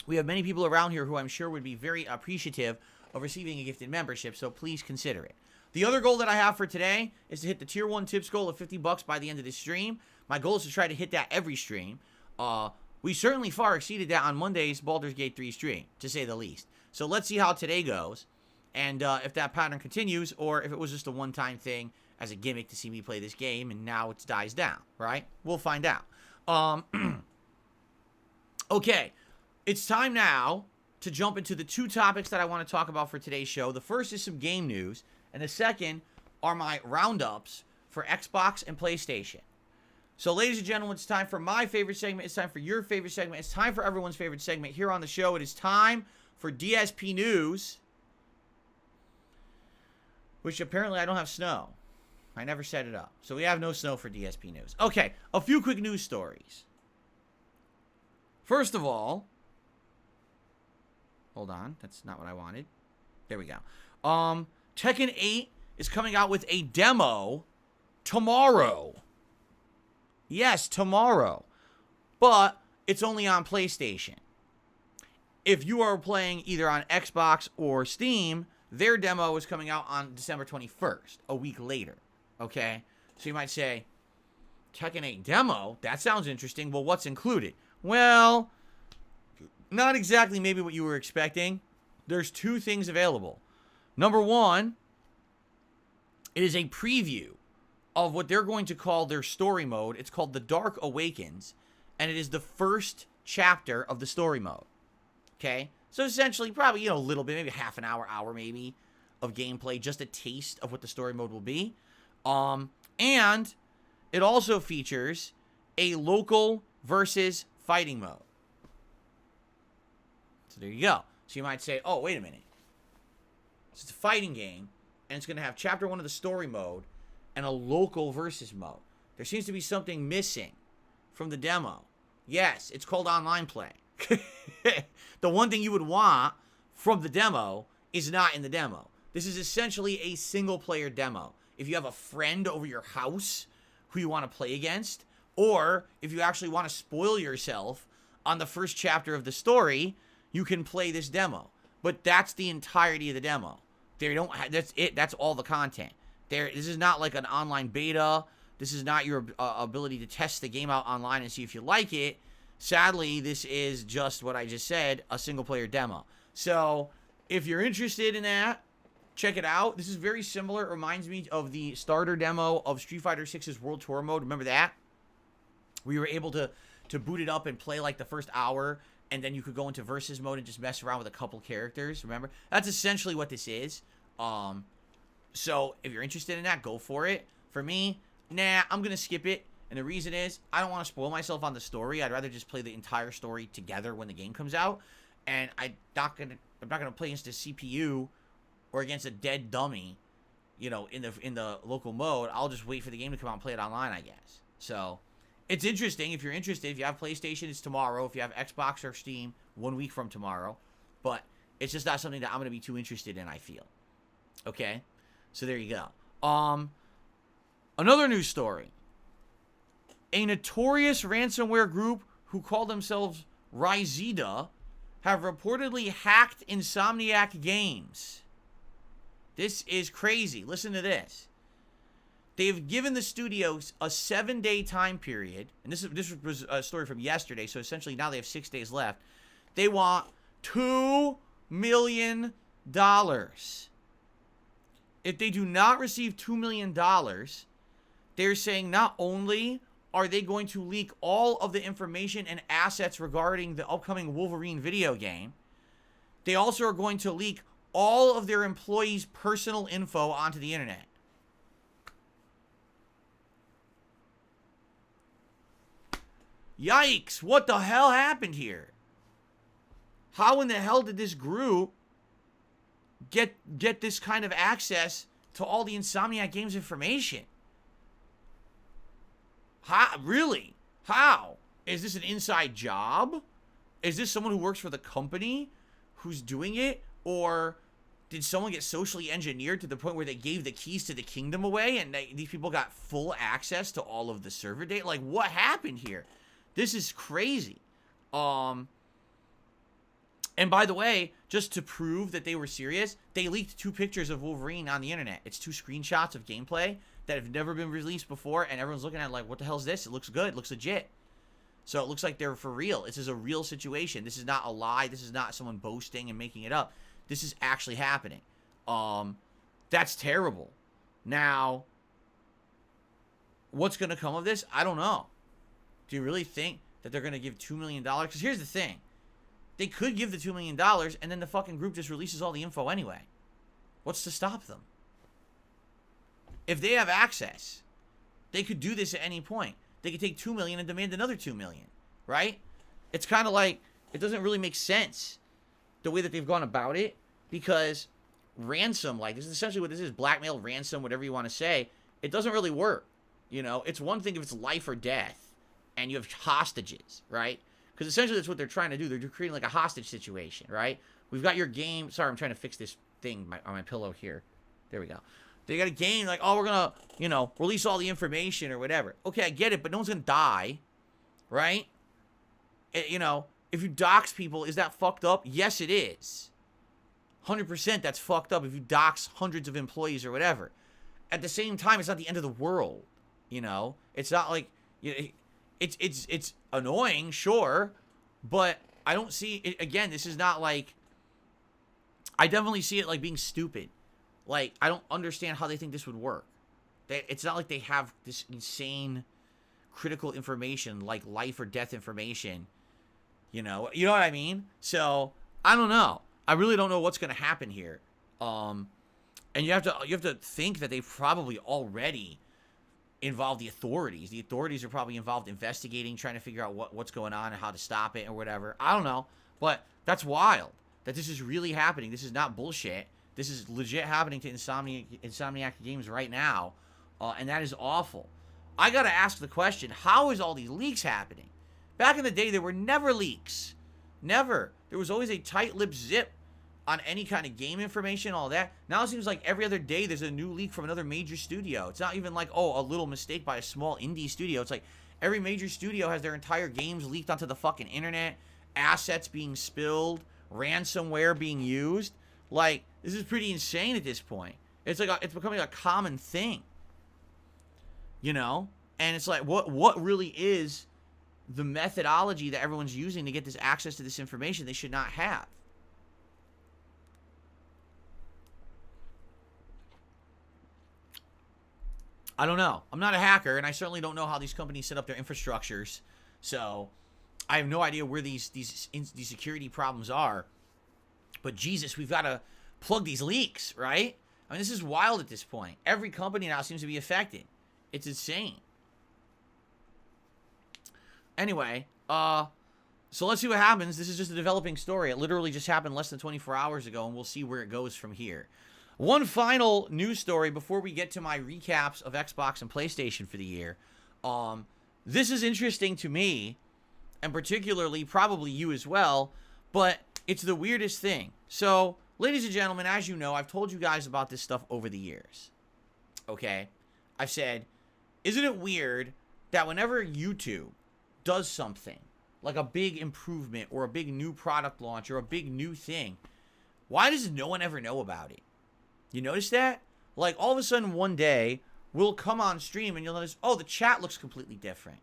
we have many people around here who I'm sure would be very appreciative of receiving a gifted membership, so please consider it. The other goal that I have for today is to hit the tier 1 tips goal of 50 bucks by the end of this stream. My goal is to try to hit that every stream. We certainly far exceeded that on Monday's Baldur's Gate 3 stream, to say the least. So let's see how today goes, and if that pattern continues, or if it was just a one-time thing as a gimmick to see me play this game, and now it dies down, right? We'll find out. Okay, it's time now to jump into the 2 topics that I want to talk about for today's show. The first is some game news, and the second are my roundups for Xbox and PlayStation. So, ladies and gentlemen, it's time for my favorite segment. It's time for your favorite segment. It's time for everyone's favorite segment here on the show. It is time for DSP News, which apparently I don't have snow. I never set it up. So we have no snow for DSP News. Okay, a few quick news stories. First of all, hold on. That's not what I wanted. There we go. Tekken 8 is coming out with a demo tomorrow. Yes, tomorrow. But it's only on PlayStation. If you are playing either on Xbox or Steam, their demo is coming out on December 21st, a week later. Okay? So you might say, Tekken 8 demo? That sounds interesting. Well, what's included? Well, not exactly maybe what you were expecting. There's 2 things available. Number 1, it is a preview of what they're going to call their story mode. It's called The Dark Awakens, and it is the first chapter of the story mode. Okay? So essentially, probably, a little bit, maybe half an hour maybe, of gameplay, just a taste of what the story mode will be. And it also features a local versus fighting mode. So there you go. So you might say, oh, wait a minute. It's a fighting game, and it's going to have chapter 1 of the story mode and a local versus mode. There seems to be something missing from the demo. Yes, it's called online play. The one thing you would want from the demo is not in the demo. This is essentially a single-player demo. If you have a friend over your house who you want to play against, or if you actually want to spoil yourself on the first chapter of the story, you can play this demo. But that's the entirety of the demo. That's it. That's all the content. This is not like an online beta. This is not your ability to test the game out online and see if you like it. Sadly, this is just what I just said, a single-player demo. So, if you're interested in that, check it out. This is very similar. It reminds me of the starter demo of Street Fighter 6's World Tour mode. Remember that? We were able to boot it up and play like the first hour, and then you could go into versus mode and just mess around with a couple characters. Remember? That's essentially what this is. So, if you're interested in that, go for it. For me, nah, I'm going to skip it. And the reason is, I don't want to spoil myself on the story. I'd rather just play the entire story together when the game comes out. And I'm not going to I'm not gonna play against a CPU or against a dead dummy, you know, in the local mode. I'll just wait for the game to come out and play it online, I guess. So it's interesting. If you're interested, if you have PlayStation, it's tomorrow. If you have Xbox or Steam, 1 week from tomorrow. But it's just not something that I'm gonna be too interested in, I feel. Okay, so there you go. Another news story. A notorious ransomware group who call themselves Ryzeda have reportedly hacked Insomniac games. This is crazy. Listen to this. They've given the studios a 7-day time period, and this was a story from yesterday, so essentially now they have 6 days left. They want $2 million. If they do not receive $2 million, they're saying not only are they going to leak all of the information and assets regarding the upcoming Wolverine video game, they also are going to leak all of their employees' personal info onto the internet. Yikes, what the hell happened here? How in the hell did this group get this kind of access to all the Insomniac Games information? How? Really? How? Is this an inside job? Is this someone who works for the company who's doing it? Or did someone get socially engineered to the point where they gave the keys to the kingdom away and these people got full access to all of the server data? Like, what happened here? This is crazy. And by the way, just to prove that they were serious, they leaked 2 pictures of Wolverine on the internet. It's 2 screenshots of gameplay that have never been released before, and everyone's looking at it like, what the hell is this? It looks good. It looks legit. So it looks like they're for real. This is a real situation. This is not a lie. This is not someone boasting and making it up. This is actually happening. That's terrible. Now, what's going to come of this? I don't know. Do you really think that they're going to give $2 million? Because here's the thing. They could give the $2 million, and then the fucking group just releases all the info anyway. What's to stop them? If they have access, they could do this at any point. They could take $2 million and demand another $2 million, right? It's kind of like, it doesn't really make sense the way that they've gone about it, because ransom, like, this is essentially what this is, blackmail, ransom, whatever you want to say, it doesn't really work, you know? It's one thing if it's life or death, and you have hostages, right? Because essentially that's what they're trying to do. They're creating like a hostage situation, right? We've got your game. Sorry, I'm trying to fix this thing on my pillow here. There we go. They got a game like, oh, we're going to, you know, release all the information or whatever. Okay, I get it, but no one's going to die, right? You know, if you dox people, is that fucked up? Yes, it is. 100% that's fucked up if you dox hundreds of employees or whatever. At the same time, it's not the end of the world, you know? It's not like, you know, it's annoying, sure, but I don't see it. Again, this is not like, I definitely see it like being stupid. Like, I don't understand how they think this would work. It's not like they have this insane critical information, like life or death information, you know what I mean? So I don't know. I really don't know what's going to happen here. And you have to think that they probably already involve the authorities. The authorities are probably involved investigating, trying to figure out what's going on and how to stop it or whatever. I don't know, but that's wild that this is really happening. This is not bullshit. This is legit happening to Insomniac Games right now, and that is awful. I gotta ask the question, how is all these leaks happening? Back in the day, there were never leaks. Never. There was always a tight-lipped zip on any kind of game information, all that. Now it seems like every other day there's a new leak from another major studio. It's not even like, oh, a little mistake by a small indie studio. It's like every major studio has their entire games leaked onto the fucking internet, assets being spilled, ransomware being used. Like, this is pretty insane at this point. It's like it's becoming a common thing, you know? And it's like, what really is the methodology that everyone's using to get this access to this information they should not have? I don't know. I'm not a hacker, and I certainly don't know how these companies set up their infrastructures. So I have no idea where these security problems are. But Jesus, we've got to plug these leaks, right? I mean, this is wild at this point. Every company now seems to be affected. It's insane. Anyway, So let's see what happens. This is just a developing story. It literally just happened less than 24 hours ago, and we'll see where it goes from here. One final news story before we get to my recaps of Xbox and PlayStation for the year. This is interesting to me, and particularly probably you as well, but it's the weirdest thing. So, ladies and gentlemen, as you know, I've told you guys about this stuff over the years. Okay? I've said, isn't it weird that whenever YouTube does something, like a big improvement or a big new product launch or a big new thing, why does no one ever know about it? You notice that? Like, all of a sudden one day, we'll come on stream and you'll notice, oh, the chat looks completely different.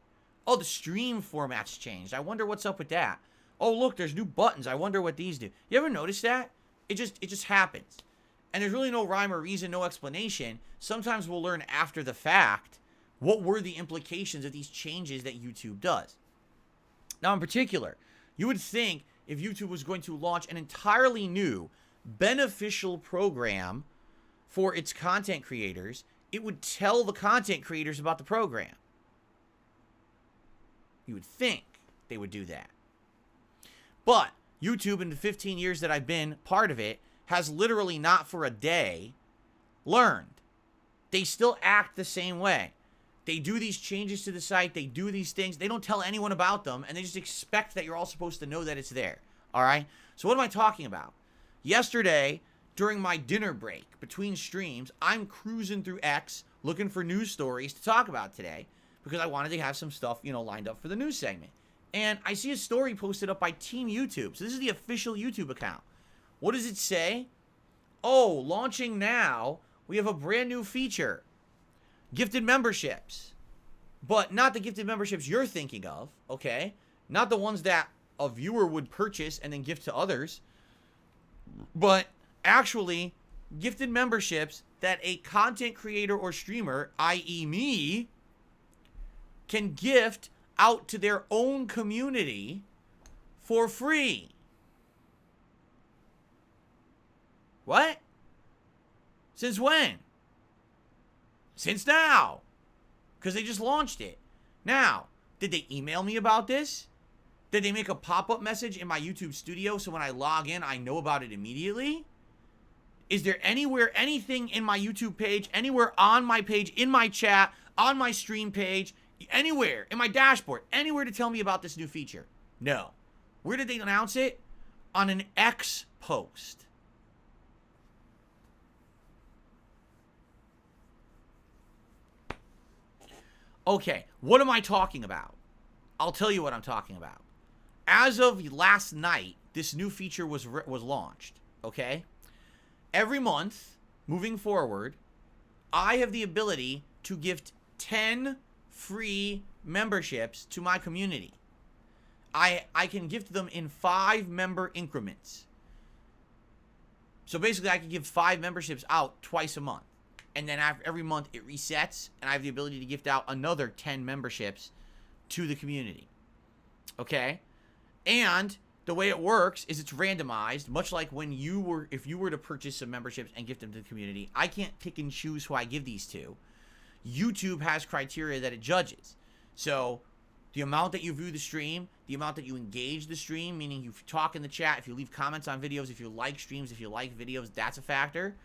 Oh, the stream format's changed. I wonder what's up with that. Oh, look, there's new buttons. I wonder what these do. You ever notice that? It just happens. And there's really no rhyme or reason, no explanation. Sometimes we'll learn after the fact what were the implications of these changes that YouTube does. Now, in particular, you would think if YouTube was going to launch an entirely new beneficial program for its content creators, it would tell the content creators about the program. You would think they would do that. But YouTube, in the 15 years that I've been part of it, has literally not for a day learned. They still act the same way. They do these changes to the site. They do these things. They don't tell anyone about them, and they just expect that you're all supposed to know that it's there. All right? So what am I talking about? Yesterday, during my dinner break between streams, I'm cruising through X looking for news stories to talk about today because I wanted to have some stuff, lined up for the news segment. And I see a story posted up by Team YouTube. So this is the official YouTube account. What does it say? Oh, launching now, we have a brand new feature. Gifted memberships. But not the gifted memberships you're thinking of, okay? Not the ones that a viewer would purchase and then gift to others. But actually, gifted memberships that a content creator or streamer, i.e. me, can gift out to their own community for free. What? Since when? Since now. Because they just launched it. Now, did they email me about this? Did they make a pop-up message in my YouTube studio so when I log in, I know about it immediately? Is there anywhere, anything in my YouTube page, anywhere on my page, in my chat, on my stream page, anywhere, in my dashboard, anywhere to tell me about this new feature? No. Where did they announce it? On an X post. Okay, what am I talking about? I'll tell you what I'm talking about. As of last night, this new feature was launched, okay? Every month, moving forward, I have the ability to gift 10 free memberships to my community. I can gift them in 5 member increments. So basically, I can give 5 memberships out twice a month. And then after every month, it resets, and I have the ability to gift out another 10 memberships to the community. Okay? And the way it works is it's randomized, much like if you were to purchase some memberships and gift them to the community. I can't pick and choose who I give these to. YouTube has criteria that it judges. So the amount that you view the stream, the amount that you engage the stream, meaning you talk in the chat, if you leave comments on videos, if you like streams, if you like videos, that's a factor.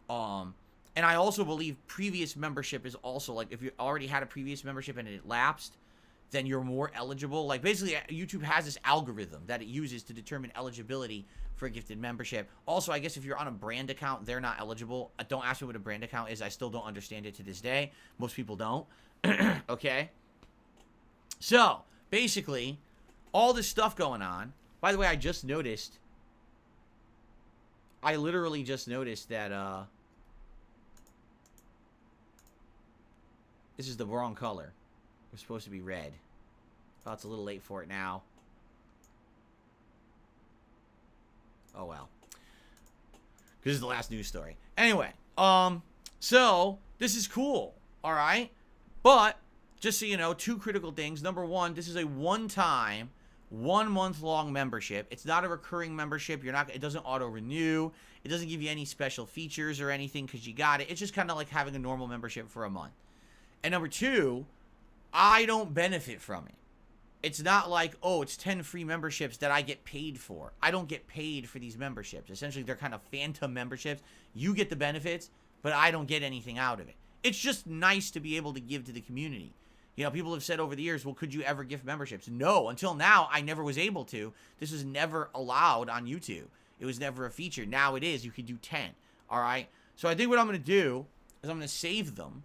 And I also believe previous membership is also, like, if you already had a previous membership and it lapsed, then you're more eligible. Like, basically, YouTube has this algorithm that it uses to determine eligibility for a gifted membership. Also, I guess if you're on a brand account, they're not eligible. Don't ask me what a brand account is. I still don't understand it to this day. Most people don't. Okay? So, basically, all this stuff going on. By the way, I literally just noticed that, this is the wrong color. We're supposed to be red. Oh, it's a little late for it now. Oh, well. This is the last news story. Anyway, so this is cool, all right? But, just so you know, 2 critical things. Number 1, this is a one-time, 1-month-long membership. It's not a recurring membership. It doesn't auto-renew. It doesn't give you any special features or anything because you got it. It's just kind of like having a normal membership for a month. And number 2, I don't benefit from it. it's not like, oh, it's 10 free memberships that I get paid for. I don't get paid for these memberships. Essentially, they're kind of phantom memberships. You get the benefits, but I don't get anything out of it. It's just nice to be able to give to the community. You know, people have said over the years, well, could you ever gift memberships? No, until now, I never was able to. This was never allowed on YouTube. It was never a feature. Now it is. You can do 10, all right? So I think what I'm going to do is I'm going to save them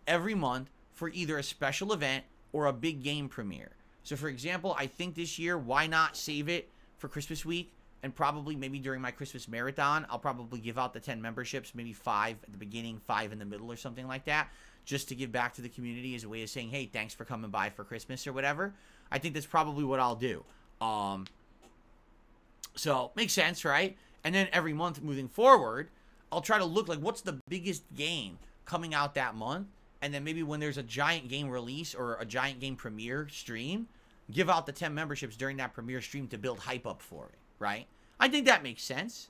every month for either a special event or a big game premiere. So, for example, I think this year, why not save it for Christmas week? And probably maybe during my Christmas marathon, I'll probably give out the 10 memberships, maybe 5 at the beginning, 5 in the middle or something like that, just to give back to the community as a way of saying, hey, thanks for coming by for Christmas or whatever. I think that's probably what I'll do. So, makes sense, right? And then every month moving forward, I'll try to look like what's the biggest game coming out that month. And then maybe when there's a giant game release or a giant game premiere stream, give out the 10 memberships during that premiere stream to build hype up for it, right? I think that makes sense,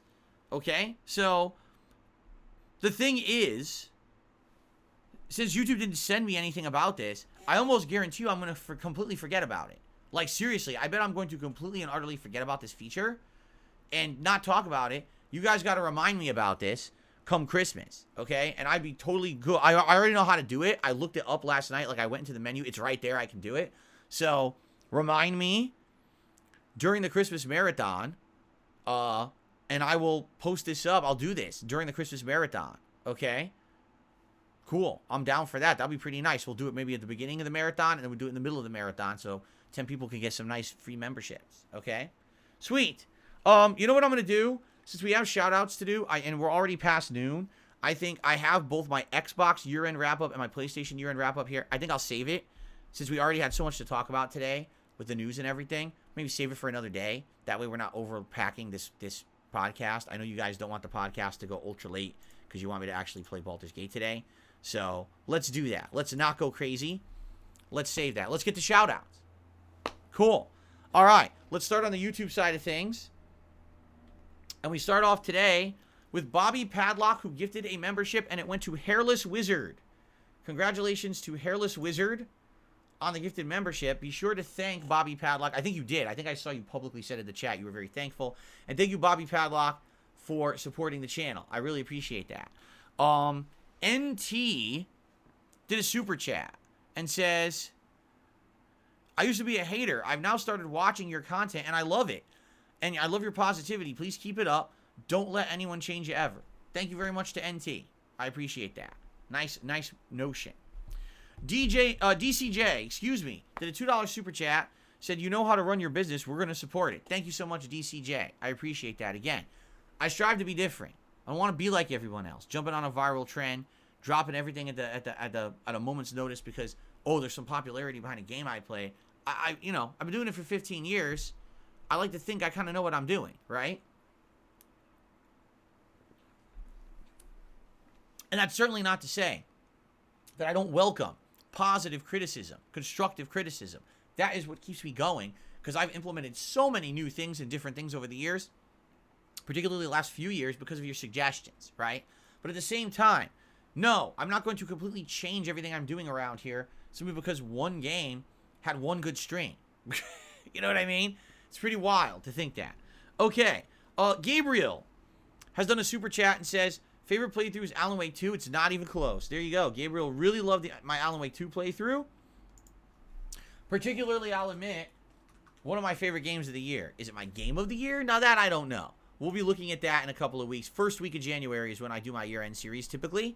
okay? So, the thing is, since YouTube didn't send me anything about this, I almost guarantee you I'm going to completely forget about it. Like, seriously, I bet I'm going to completely and utterly forget about this feature and not talk about it. You guys got to remind me about this come Christmas, okay? And I'd be totally good. I already know how to do it. I looked it up last night. Like, I went into the menu. It's right there. I can do it. So, remind me during the Christmas marathon, and I will post this up. I'll do this during the Christmas marathon, okay? Cool. I'm down for that. That'll be pretty nice. We'll do it maybe at the beginning of the marathon, and then we'll do it in the middle of the marathon, so 10 people can get some nice free memberships, okay? Sweet. You know what I'm going to do? Since we have shout-outs to do, and we're already past noon, I think I have both my Xbox year-end wrap-up and my PlayStation year-end wrap-up here. I think I'll save it, since we already had so much to talk about today with the news and everything. Maybe save it for another day. That way we're not overpacking this podcast. I know you guys don't want the podcast to go ultra late because you want me to actually play Baldur's Gate today. So let's do that. Let's not go crazy. Let's save that. Let's get the shout-outs. Cool. All right. Let's start on the YouTube side of things. And we start off today with Bobby Padlock, who gifted a membership, and it went to Hairless Wizard. Congratulations to Hairless Wizard on the gifted membership. Be sure to thank Bobby Padlock. I think you did. I think I saw you publicly said in the chat you were very thankful. And thank you, Bobby Padlock, for supporting the channel. I really appreciate that. NT did a super chat and says, I used to be a hater. I've now started watching your content, and I love it. And I love your positivity. Please keep it up. Don't let anyone change you ever. Thank you very much to NT. I appreciate that. Nice notion. DCJ, excuse me, did a $2 super chat. Said, you know how to run your business. We're going to support it. Thank you so much, DCJ. I appreciate that. Again, I strive to be different. I don't want to be like everyone else. Jumping on a viral trend, dropping everything at a moment's notice because, oh, there's some popularity behind a game I play. I've been doing it for 15 years. I like to think I kind of know what I'm doing, right? And that's certainly not to say that I don't welcome positive criticism, constructive criticism. That is what keeps me going, because I've implemented so many new things and different things over the years, particularly the last few years, because of your suggestions, right? But at the same time, no, I'm not going to completely change everything I'm doing around here simply because one game had one good stream. You know what I mean? It's pretty wild to think that. Okay, Gabriel has done a super chat and says, favorite playthrough is Alan Wake 2. It's not even close. There you go. Gabriel really loved my Alan Wake 2 playthrough. Particularly, I'll admit, one of my favorite games of the year. Is it my game of the year? Now that I don't know. We'll be looking at that in a couple of weeks. First week of January is when I do my year-end series typically.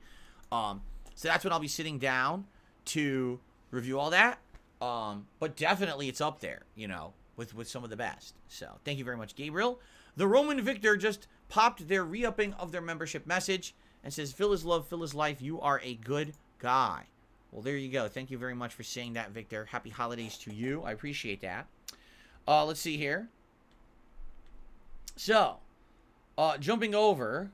So that's when I'll be sitting down to review all that. But definitely it's up there, with some of the best. So thank you very much, Gabriel. The Roman Victor just popped their re-upping of their membership message and says, Phil is love, Phil is life. You are a good guy. Well, there you go. Thank you very much for saying that, Victor. Happy holidays to you. I appreciate that. Let's see here. So, jumping over.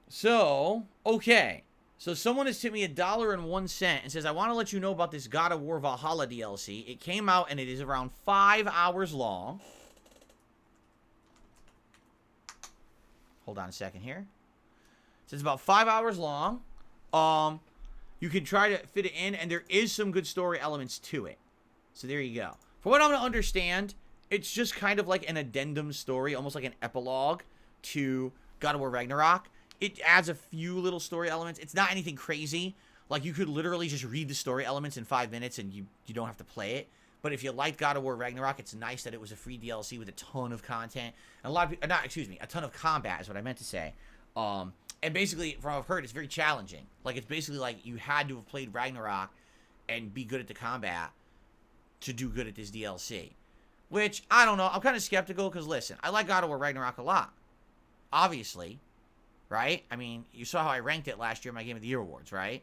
So, okay. So someone has tipped me $1.01 and says, I want to let you know about this God of War Valhalla DLC. It came out and it is around 5 hours long. Hold on a second here. So it's about 5 hours long. you can try to fit it in, and there is some good story elements to it. So there you go. For what I'm going to understand, it's just kind of like an addendum story, almost like an epilogue to God of War Ragnarok. It adds a few little story elements. It's not anything crazy. Like, you could literally just read the story elements in 5 minutes and you don't have to play it. But if you liked God of War Ragnarok, it's nice that it was a free DLC with a ton of content. And a lot of people, a ton of combat is what I meant to say. And basically, from what I've heard, it's very challenging. Like, it's basically like you had to have played Ragnarok and be good at the combat to do good at this DLC. Which, I don't know. I'm kind of skeptical because, listen, I like God of War Ragnarok a lot. Obviously. Right? I mean, you saw how I ranked it last year in my Game of the Year awards, right?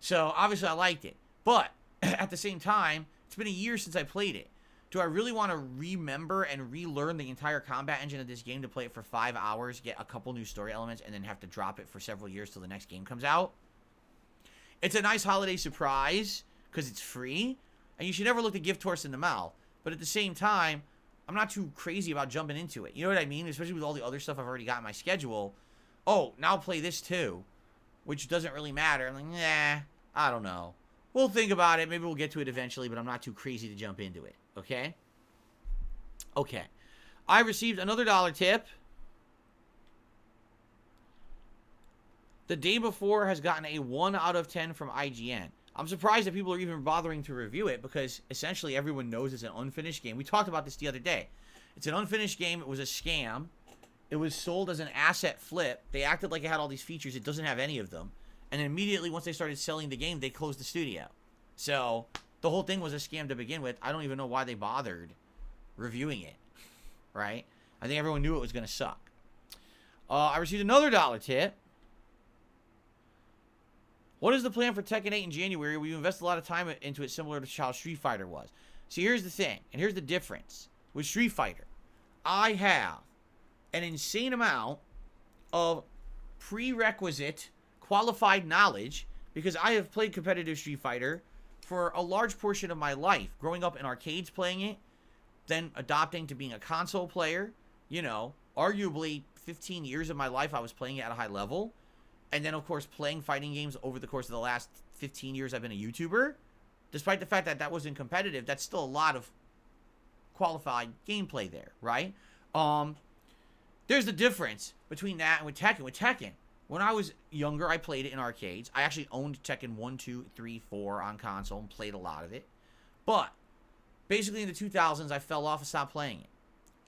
So, obviously, I liked it. But, at the same time, it's been a year since I played it. Do I really want to remember and relearn the entire combat engine of this game to play it for 5 hours, get a couple new story elements, and then have to drop it for several years till the next game comes out? It's a nice holiday surprise, because it's free, and you should never look the gift horse in the mouth. But at the same time, I'm not too crazy about jumping into it. You know what I mean? Especially with all the other stuff I've already got in my schedule. Oh, now play this too, which doesn't really matter. I'm like, nah, I don't know. We'll think about it. Maybe we'll get to it eventually, but I'm not too crazy to jump into it. Okay? Okay. I received another dollar tip. The Day Before has gotten a 1 out of 10 from IGN. I'm surprised that people are even bothering to review it because essentially everyone knows it's an unfinished game. We talked about this the other day. It's an unfinished game. It was a scam. It was sold as an asset flip. They acted like it had all these features. It doesn't have any of them. And immediately once they started selling the game, they closed the studio. So the whole thing was a scam to begin with. I don't even know why they bothered reviewing it. Right? I think everyone knew it was going to suck. I received another dollar tip. What is the plan for Tekken 8 in January? We invest a lot of time into it, similar to how Street Fighter was. See, here's the thing, and here's the difference. With Street Fighter, I have an insane amount of prerequisite qualified knowledge because I have played competitive Street Fighter for a large portion of my life, growing up in arcades playing it, then adopting to being a console player. You know, arguably 15 years of my life I was playing it at a high level. And then, of course, playing fighting games over the course of the last 15 years I've been a YouTuber. Despite the fact that that wasn't competitive, that's still a lot of qualified gameplay there, right? There's the difference between that and with Tekken. With Tekken, when I was younger, I played it in arcades. I actually owned Tekken 1, 2, 3, 4 on console and played a lot of it. But basically in the 2000s, I fell off and stopped playing it.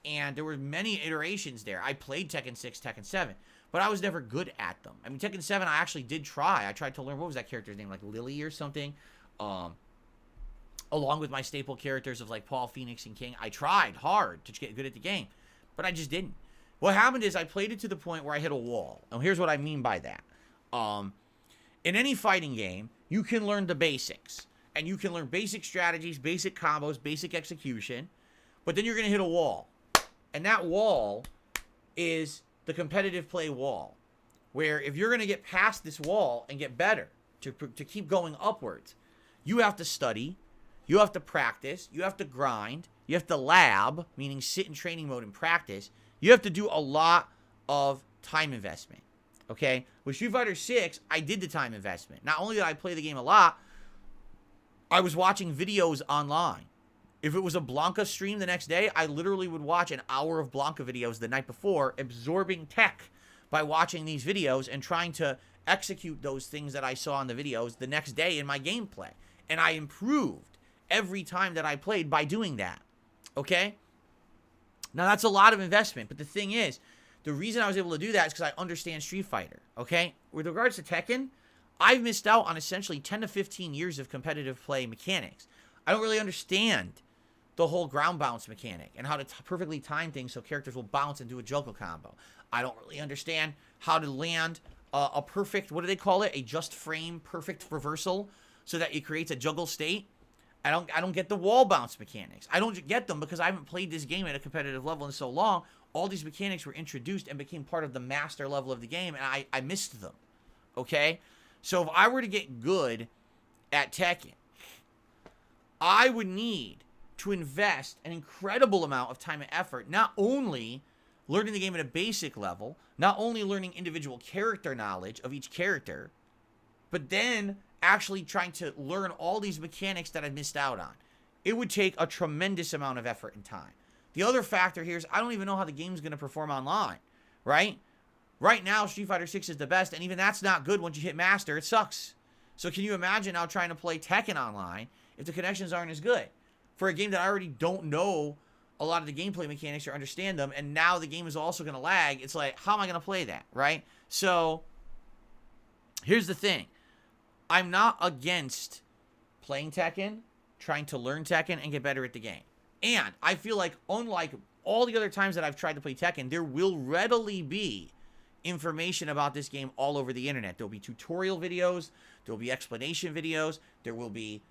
And there were many iterations there. I played Tekken 6, Tekken 7. But I was never good at them. I mean, Tekken 7, I actually did try. I tried to learn, what was that character's name? Like Lily or something? Along with my staple characters of like Paul, Phoenix, and King. I tried hard to get good at the game. But I just didn't. What happened is I played it to the point where I hit a wall. And here's what I mean by that. In any fighting game, you can learn the basics. And you can learn basic strategies, basic combos, basic execution. But then you're going to hit a wall. And that wall is the competitive play wall, where if you're going to get past this wall and get better, to keep going upwards, you have to study, you have to practice, you have to grind, you have to lab, meaning sit in training mode and practice. You have to do a lot of time investment, okay? With Street Fighter 6, I did the time investment. Not only did I play the game a lot, I was watching videos online. If it was a Blanca stream the next day, I literally would watch an hour of Blanca videos the night before, absorbing tech by watching these videos and trying to execute those things that I saw in the videos the next day in my gameplay. And I improved every time that I played by doing that. Okay? Now, that's a lot of investment, but the thing is, the reason I was able to do that is because I understand Street Fighter. Okay? With regards to Tekken, I've missed out on essentially 10 to 15 years of competitive play mechanics. I don't really understand the whole ground bounce mechanic and how to perfectly time things so characters will bounce and do a juggle combo. I don't really understand how to land a perfect, what do they call it? A just frame perfect reversal so that it creates a juggle state. I don't get the wall bounce mechanics. I don't get them because I haven't played this game at a competitive level in so long. All these mechanics were introduced and became part of the master level of the game, and I missed them. Okay? So if I were to get good at Tekken, I would need to invest an incredible amount of time and effort, not only learning the game at a basic level, not only learning individual character knowledge of each character, but then actually trying to learn all these mechanics that I missed out on. It would take a tremendous amount of effort and time. The other factor here is I don't even know how the game's going to perform online, right? Right now, Street Fighter 6 is the best, and even that's not good once you hit Master. It sucks. So can you imagine now trying to play Tekken online if the connections aren't as good? For a game that I already don't know a lot of the gameplay mechanics or understand them, and now the game is also going to lag, it's like, how am I going to play that, right? So here's the thing. I'm not against playing Tekken, trying to learn Tekken, and get better at the game. And I feel like, unlike all the other times that I've tried to play Tekken, there will readily be information about this game all over the internet. There'll be tutorial videos, there'll be explanation videos, there will be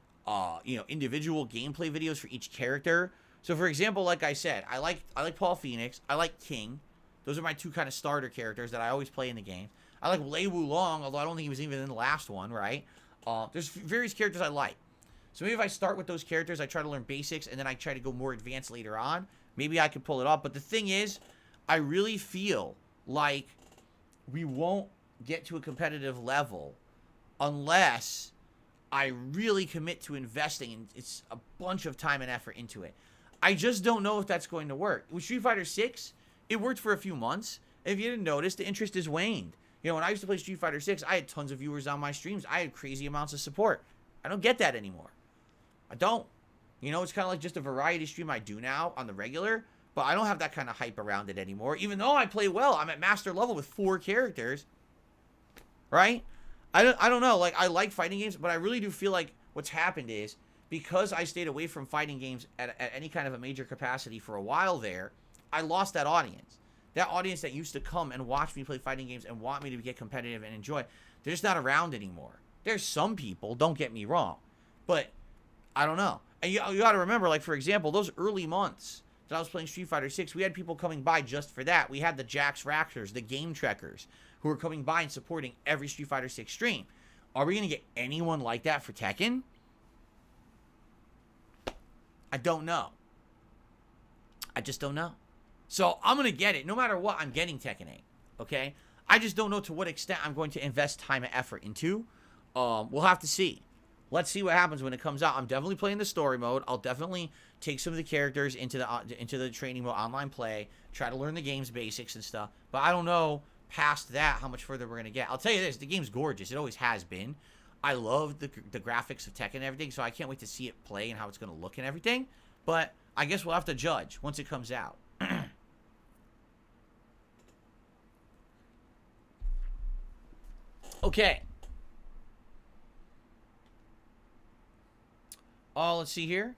individual gameplay videos for each character. So for example, like I said, I like Paul Phoenix, I like King. Those are my two kind of starter characters that I always play in the game. I like Lei Wulong, although I don't think he was even in the last one, right? There's various characters I like. So maybe if I start with those characters, I try to learn basics, and then I try to go more advanced later on. Maybe I could pull it off. But the thing is, I really feel like we won't get to a competitive level unless I really commit to investing in it's a bunch of time and effort into it. I just don't know if that's going to work. With Street Fighter 6, it worked for a few months. If you didn't notice, the interest has waned. You know, when I used to play Street Fighter 6, I had tons of viewers on my streams. I had crazy amounts of support. I don't get that anymore. I don't. You know, it's kind of like just a variety stream I do now on the regular, but I don't have that kind of hype around it anymore. Even though I play well, I'm at master level with 4 characters, right? I don't know. Like, I like fighting games, but I really do feel like what's happened is because I stayed away from fighting games at any kind of a major capacity for a while there, I lost that audience. That audience that used to come and watch me play fighting games and want me to get competitive and enjoy, they're just not around anymore. There's some people, don't get me wrong, but I don't know. And you got to remember, like, for example, those early months that I was playing Street Fighter 6, we had people coming by just for that. We had the Jax Raxers, the Game Trekkers, who were coming by and supporting every Street Fighter 6 stream. Are we going to get anyone like that for Tekken? I don't know. I just don't know. So I'm going to get it. No matter what, I'm getting Tekken 8. Okay? I just don't know to what extent I'm going to invest time and effort into. We'll have to see. Let's see what happens when it comes out. I'm definitely playing the story mode. I'll definitely take some of the characters into the training mode, online play, try to learn the game's basics and stuff. But I don't know past that how much further we're going to get. I'll tell you this, the game's gorgeous. It always has been. I love the graphics of Tekken and everything, so I can't wait to see it play and how it's going to look and everything. But I guess we'll have to judge once it comes out. Okay. Let's see here.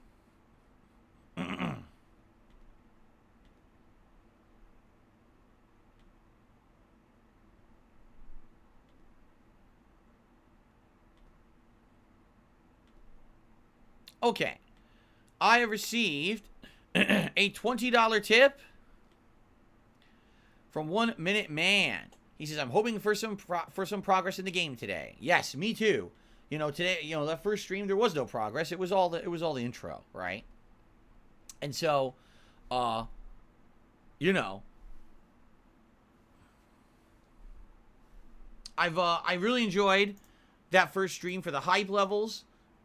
Okay. I have received a $20 tip from 1 Minute Man. He says, I'm hoping for some progress in the game today. Yes, me too. You know, today, that first stream, there was no progress. It was all the intro, right? And so, I really enjoyed that first stream for the hype levels,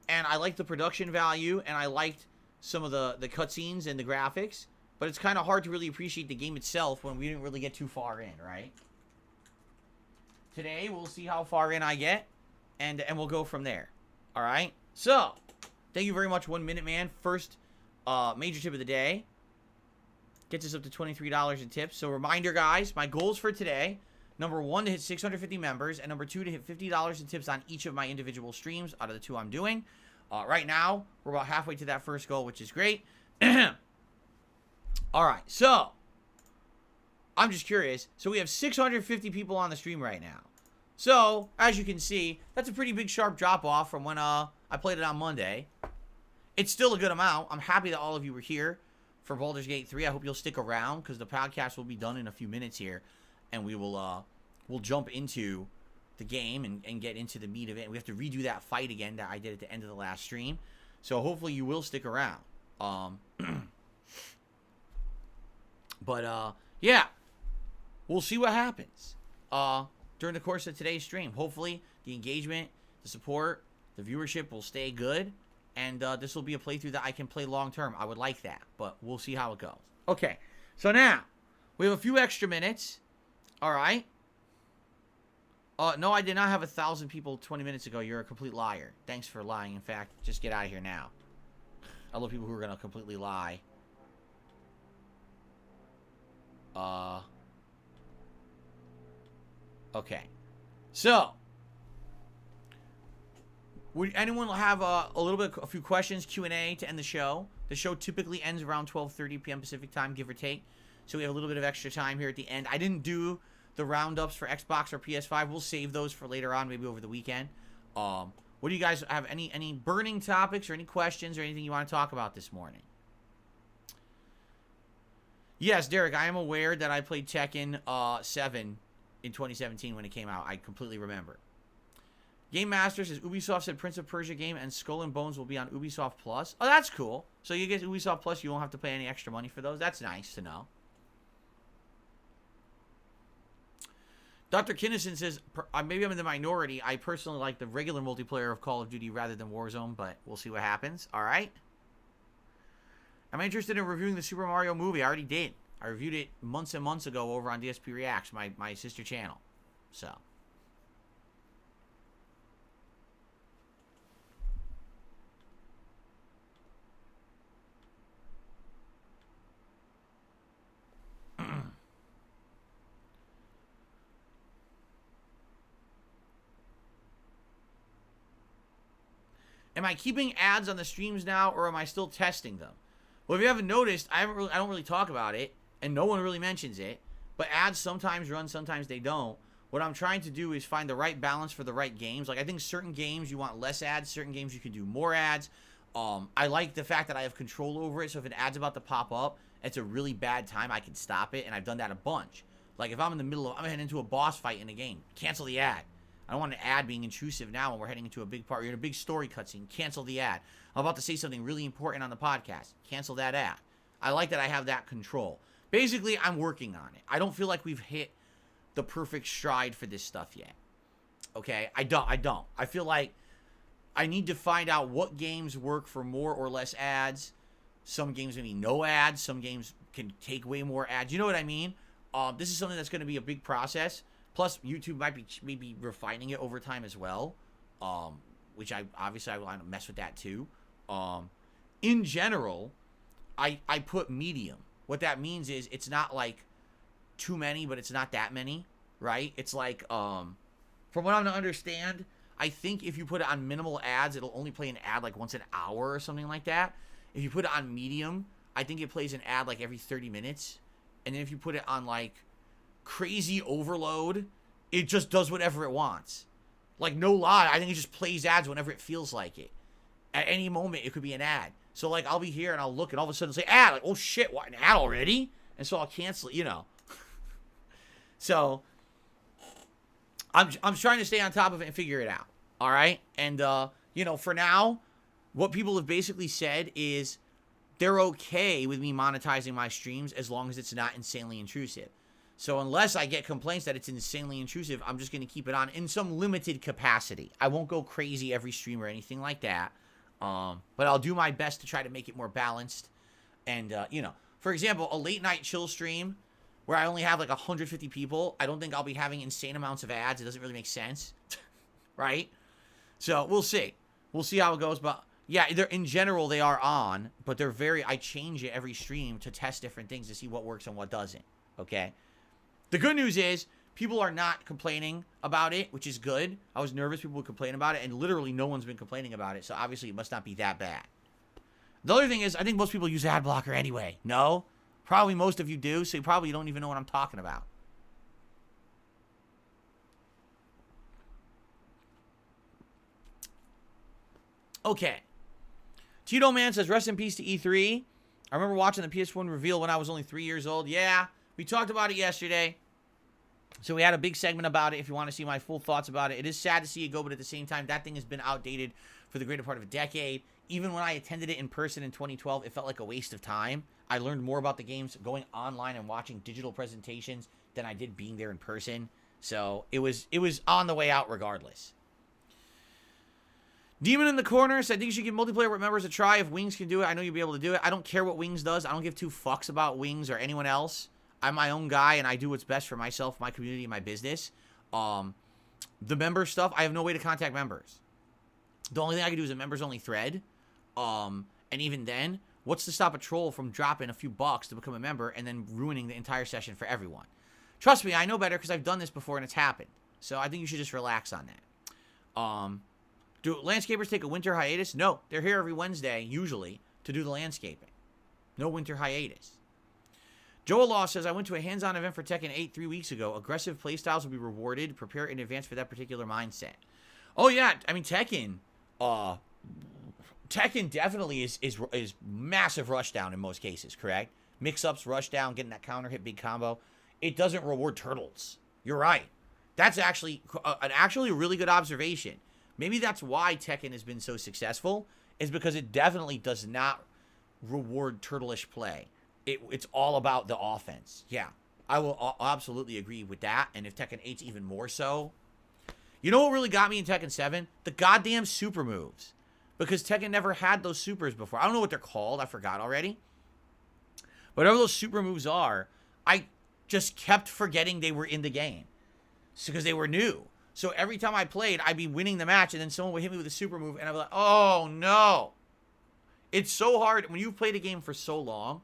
and I liked the production value, and I liked some of the cutscenes and the graphics, but it's kind of hard to really appreciate the game itself when we didn't really get too far in, right? Today, we'll see how far in I get, and we'll go from there. All right? So, thank you very much, 1 Minute Man. First major tip of the day. Gets us up to $23 in tips. So, reminder, guys, my goals for today, number 1, to hit 650 members, and number 2, to hit $50 in tips on each of my individual streams out of the 2 I'm doing. Right now, we're about halfway to that first goal, which is great. All right, so I'm just curious. So we have 650 people on the stream right now. So, as you can see, that's a pretty big sharp drop off from when I played it on Monday. It's still a good amount. I'm happy that all of you were here for Baldur's Gate 3. I hope you'll stick around because the podcast will be done in a few minutes here, and we'll jump into the game and get into the meat of it. We have to redo that fight again that I did at the end of the last stream. So hopefully you will stick around. But yeah, we'll see what happens during the course of today's stream. Hopefully the engagement the support, the viewership will stay good, and this will be a playthrough that I can play long term. I would like that, but we'll see how it goes. Okay, so now we have a few extra minutes. All right. No, I did not have 1,000 people 20 minutes ago. You're a complete liar. Thanks for lying. In fact, just get out of here now. I love people who are going to completely lie. Okay. So, would anyone have a few questions, Q&A to end the show? The show typically ends around 12:30 p.m. Pacific time, give or take. So we have a little bit of extra time here at the end. I didn't do the roundups for Xbox or PS5. We'll save those for later on, maybe over the weekend. What do you guys have? Any burning topics or any questions or anything you want to talk about this morning? Yes, Derek, I am aware that I played Tekken 7 in 2017 when it came out. I completely remember. Game Master says Ubisoft said Prince of Persia game and Skull and Bones will be on Ubisoft Plus. Oh, that's cool. So you get Ubisoft Plus, you won't have to pay any extra money for those. That's nice to know. Dr. Kinnison says, maybe I'm in the minority. I personally like the regular multiplayer of Call of Duty rather than Warzone, but we'll see what happens. All right. Am I interested in reviewing the Super Mario movie? I already did. I reviewed it months and months ago over on DSP Reacts, my sister channel. So. Am I keeping ads on the streams now, or am I still testing them? Well, if you haven't noticed, I don't really talk about it, and no one really mentions it. But ads sometimes run, sometimes they don't. What I'm trying to do is find the right balance for the right games. Like, I think certain games you want less ads, certain games you can do more ads. I like the fact that I have control over it, so if an ad's about to pop up, it's a really bad time, I can stop it, and I've done that a bunch. Like, if I'm in the middle of, I'm heading into a boss fight in a game, cancel the ad. I don't want an ad being intrusive now when we're heading into a big part. You're in a big story cutscene. Cancel the ad. I'm about to say something really important on the podcast. Cancel that ad. I like that I have that control. Basically, I'm working on it. I don't feel like we've hit the perfect stride for this stuff yet. Okay? I don't. I feel like I need to find out what games work for more or less ads. Some games maybe no ads. Some games can take way more ads. You know what I mean? This is something that's going to be a big process. Plus, YouTube might be maybe refining it over time as well, which I want to mess with that too. In general, I put medium. What that means is it's not like too many, but it's not that many, right? It's like, from what I'm to understand, I think if you put it on minimal ads, it'll only play an ad like once an hour or something like that. If you put it on medium, I think it plays an ad like every 30 minutes. And then if you put it on like crazy overload, it just does whatever it wants. Like, no lie, I think it just plays ads whenever it feels like it. At any moment, it could be an ad. So, like, I'll be here and I'll look and all of a sudden say ad. Like, oh shit, what, an ad already? And so I'll cancel it, you know. So, I'm trying to stay on top of it and figure it out. All right? And, you know, for now, what people have basically said is they're okay with me monetizing my streams as long as it's not insanely intrusive. So unless I get complaints that it's insanely intrusive, I'm just going to keep it on in some limited capacity. I won't go crazy every stream or anything like that. But I'll do my best to try to make it more balanced. And, you know, for example, a late night chill stream where I only have like 150 people, I don't think I'll be having insane amounts of ads. It doesn't really make sense. Right? So we'll see. We'll see how it goes. But yeah, in general, they are on, but I change it every stream to test different things to see what works and what doesn't. Okay? The good news is people are not complaining about it, which is good. I was nervous people would complain about it, and literally no one's been complaining about it, so obviously it must not be that bad. The other thing is, I think most people use ad blocker anyway. No? Probably most of you do, so you probably don't even know what I'm talking about. Okay. Tito Man says, rest in peace to E3. I remember watching the PS1 reveal when I was only 3 years old. Yeah, we talked about it yesterday. So we had a big segment about it if you want to see my full thoughts about it. It is sad to see it go, but at the same time, that thing has been outdated for the greater part of a decade. Even when I attended it in person in 2012, it felt like a waste of time. I learned more about the games going online and watching digital presentations than I did being there in person. So it was on the way out regardless. Demon in the corner said, I think you should give multiplayer with members a try. If Wings can do it, I know you'll be able to do it. I don't care what Wings does. I don't give two fucks about Wings or anyone else. I'm my own guy, and I do what's best for myself, my community, and my business. The member stuff, I have no way to contact members. The only thing I can do is a members-only thread. And even then, what's to stop a troll from dropping a few bucks to become a member and then ruining the entire session for everyone? Trust me, I know better because I've done this before and it's happened. So I think you should just relax on that. Do landscapers take a winter hiatus? No, they're here every Wednesday, usually, to do the landscaping. No winter hiatus. Joel Law says, I went to a hands-on event for Tekken 8 3 weeks ago. Aggressive playstyles will be rewarded. Prepare in advance for that particular mindset. Oh, yeah. I mean, Tekken definitely is massive rushdown in most cases, correct? Mix-ups, rushdown, getting that counter hit, big combo. It doesn't reward turtles. You're right. That's actually a really good observation. Maybe that's why Tekken has been so successful, is because it definitely does not reward turtle-ish play. It's all about the offense. Yeah, I will absolutely agree with that. And if Tekken 8's even more so. You know what really got me in Tekken 7? The goddamn super moves. Because Tekken never had those supers before. I don't know what they're called. I forgot already. Whatever those super moves are, I just kept forgetting they were in the game. Because they were new. So every time I played, I'd be winning the match, and then someone would hit me with a super move, and I'd be like, oh, no. It's so hard. When you've played a game for so long,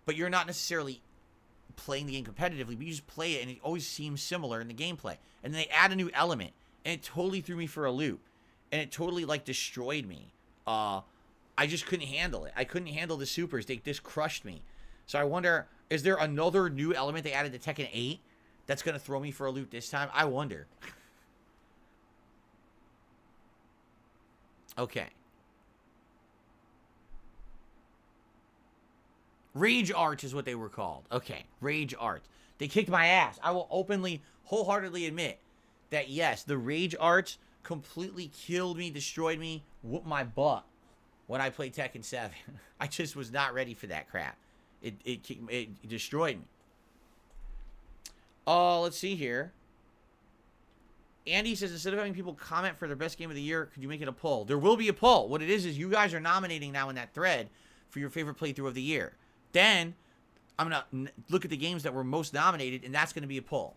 but you're not necessarily playing the game competitively, but you just play it, and it always seems similar in the gameplay. And then they add a new element, and it totally threw me for a loop. And it totally, like, destroyed me. I just couldn't handle it. I couldn't handle the supers. They just crushed me. So I wonder, is there another new element they added to Tekken 8 that's going to throw me for a loop this time? I wonder. Okay. Rage Art is what they were called. Okay, Rage Art. They kicked my ass. I will openly, wholeheartedly admit that, yes, the Rage Art completely killed me, destroyed me, whooped my butt when I played Tekken 7. I just was not ready for that crap. It destroyed me. Let's see here. Andy says, instead of having people comment for their best game of the year, could you make it a poll? There will be a poll. What it is you guys are nominating now in that thread for your favorite playthrough of the year. Then, I'm going to look at the games that were most nominated, and that's going to be a poll.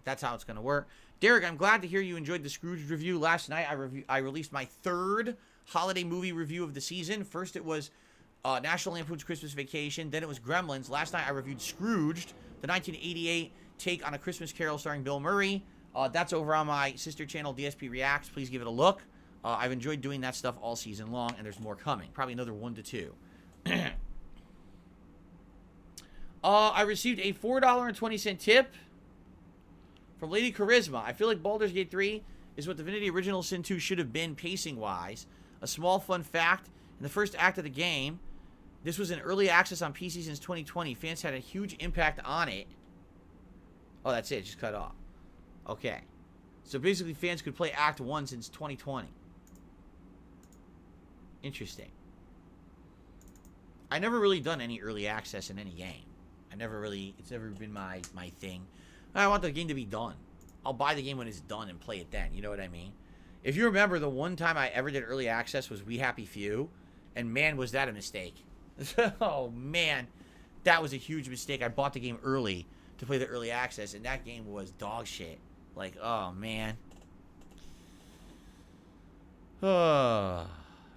That's how it's going to work. Derek, I'm glad to hear you enjoyed the Scrooge review. Last night, I released my third holiday movie review of the season. First, it was National Lampoon's Christmas Vacation. Then it was Gremlins. Last night, I reviewed Scrooged, the 1988 take on A Christmas Carol starring Bill Murray. That's over on my sister channel, DSP Reacts. Please give it a look. I've enjoyed doing that stuff all season long, and there's more coming. Probably another 1 to 2. I received a $4.20 tip from Lady Charisma. I feel like Baldur's Gate 3 is what Divinity Original Sin 2 should have been pacing-wise. A small fun fact, in the first act of the game, this was in early access on PC since 2020. Fans had a huge impact on it. Oh, that's it. Just cut off. Okay. So basically, fans could play Act 1 since 2020. Interesting. I never really done any early access in any game. It's never been my thing. I want the game to be done. I'll buy the game when it's done and play it then. You know what I mean? If you remember, the one time I ever did early access was We Happy Few. And man, was that a mistake. Oh, man. That was a huge mistake. I bought the game early to play the early access, and that game was dog shit. Like, oh, man.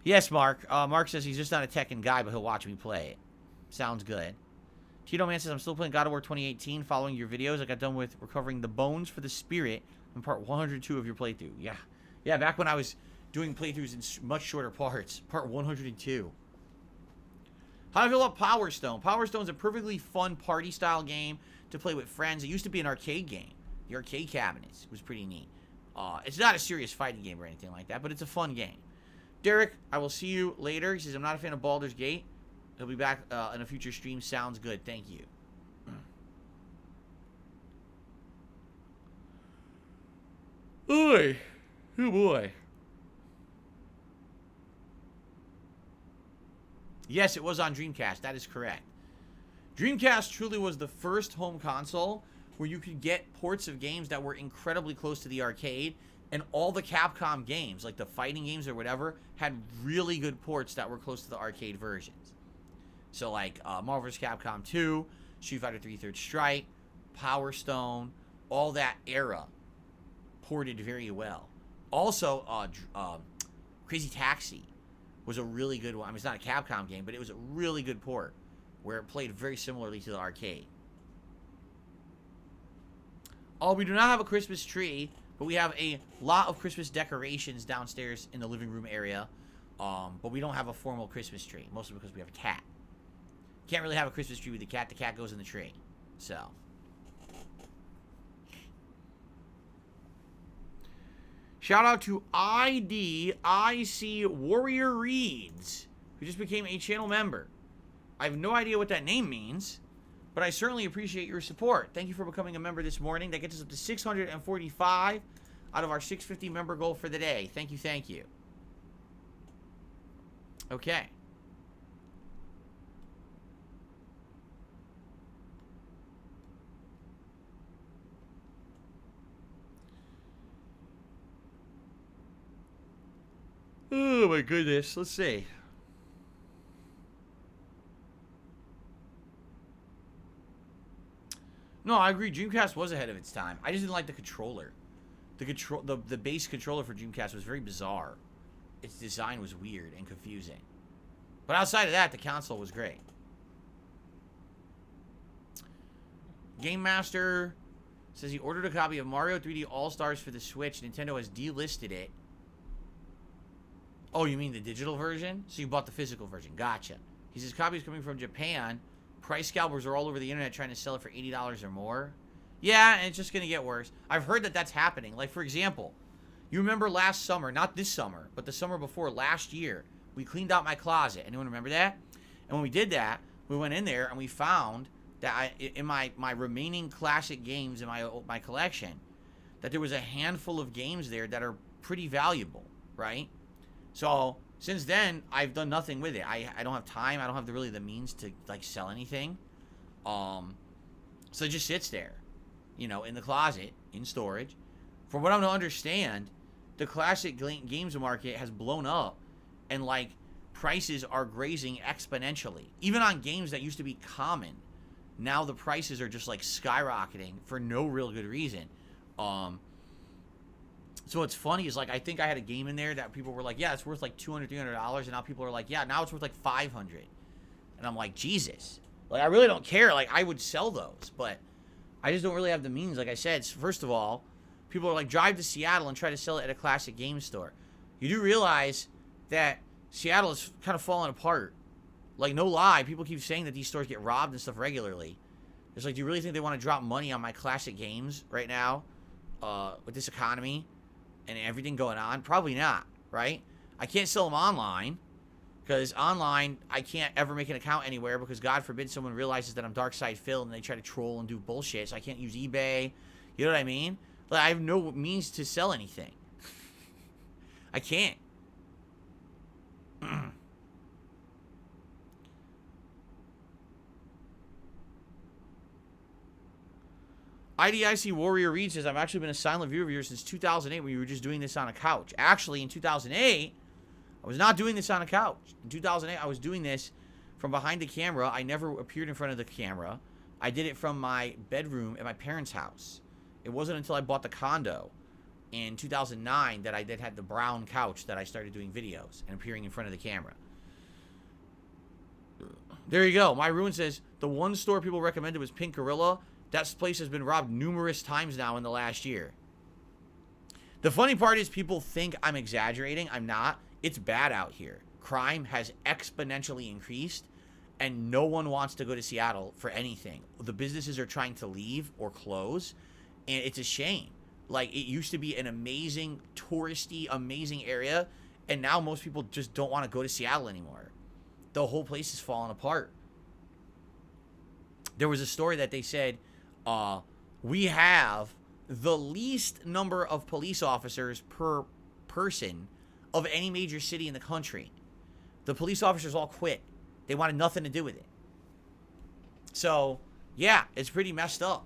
Yes, Mark. Mark says he's just not a Tekken guy, but he'll watch me play it. Sounds good. Tito Man says, I'm still playing God of War 2018 following your videos. I got done with recovering the bones for the spirit in part 102 of your playthrough. Yeah. Yeah, back when I was doing playthroughs in much shorter parts. Part 102. How do I feel about Power Stone? Power Stone's a perfectly fun party-style game to play with friends. It used to be an arcade game. The arcade cabinets was pretty neat. It's not a serious fighting game or anything like that, but it's a fun game. Derek, I will see you later. He says, I'm not a fan of Baldur's Gate. He'll be back in a future stream. Sounds good. Thank you. Oy. Oh, boy. Yes, it was on Dreamcast. That is correct. Dreamcast truly was the first home console where you could get ports of games that were incredibly close to the arcade And all the Capcom games, like the fighting games or whatever, had really good ports that were close to the arcade versions. So like Marvel vs. Capcom 2, Street Fighter 3 Third Strike, Power Stone, all that era ported very well. Also, Crazy Taxi was a really good one. I mean, it's not a Capcom game, but it was a really good port where it played very similarly to the arcade. Oh, we do not have a Christmas tree, but we have a lot of Christmas decorations downstairs in the living room area. But we don't have a formal Christmas tree, mostly because we have a cat. Can't really have a Christmas tree with the cat. The cat goes in the tree. So. Shout out to IDIC Warrior Reads, who just became a channel member. I have no idea what that name means, but I certainly appreciate your support. Thank you for becoming a member this morning. That gets us up to 645 out of our 650 member goal for the day. Thank you, thank you. Okay. Oh my goodness. Let's see. No, I agree. Dreamcast was ahead of its time. I just didn't like the controller. The base controller for Dreamcast was very bizarre. Its design was weird and confusing. But outside of that, the console was great. Game Master says he ordered a copy of Mario 3D All-Stars for the Switch. Nintendo has delisted it. Oh, you mean the digital version? So you bought the physical version. Gotcha. He says copies coming from Japan. Price scalpers are all over the internet trying to sell it for $80 or more. Yeah, and it's just going to get worse. I've heard that that's happening. Like, for example, you remember last summer, not this summer, but the summer before last year, we cleaned out my closet. Anyone remember that? And when we did that, we went in there and we found that in my remaining classic games in my collection, that there was a handful of games there that are pretty valuable, right? So since then, I've done nothing with it. I don't have time. I don't have really the means to like sell anything. So it just sits there, you know, in the closet, in storage. From what I'm to understand, the classic games market has blown up, and like prices are grazing exponentially. Even on games that used to be common, now the prices are just like skyrocketing for no real good reason. So what's funny is, like, I think I had a game in there that people were like, yeah, it's worth like $200, $300, and now people are like, yeah, now it's worth like $500. And I'm like, Jesus. Like, I really don't care. Like, I would sell those, but I just don't really have the means. Like I said, first of all, people are like, drive to Seattle and try to sell it at a classic game store. You do realize that Seattle is kind of falling apart. Like, no lie, people keep saying that these stores get robbed and stuff regularly. It's like, do you really think they want to drop money on my classic games right now with this economy and everything going on? Probably not, right? I can't sell them online, because online I can't ever make an account anywhere, because God forbid someone realizes that I'm Dark Side Phil and they try to troll and do bullshit. So I can't use eBay. You know what I mean? Like, I have no means to sell anything. I can't. IDIC Warrior Reed says, I've actually been a silent viewer of yours since 2008 when you were just doing this on a couch. Actually, in 2008, I was not doing this on a couch. In 2008, I was doing this from behind the camera. I never appeared in front of the camera. I did it from my bedroom at my parents' house. It wasn't until I bought the condo in 2009 that I had the brown couch that I started doing videos and appearing in front of the camera. There you go. My Ruin says, the one store people recommended was Pink Gorilla. That place has been robbed numerous times now in the last year. The funny part is people think I'm exaggerating. I'm not. It's bad out here. Crime has exponentially increased, and no one wants to go to Seattle for anything. The businesses are trying to leave or close, and it's a shame. Like, it used to be an amazing, touristy, amazing area, and now most people just don't want to go to Seattle anymore. The whole place is falling apart. There was a story that they said, we have the least number of police officers per person of any major city in the country. The police officers all quit. They wanted nothing to do with it. So, yeah, it's pretty messed up.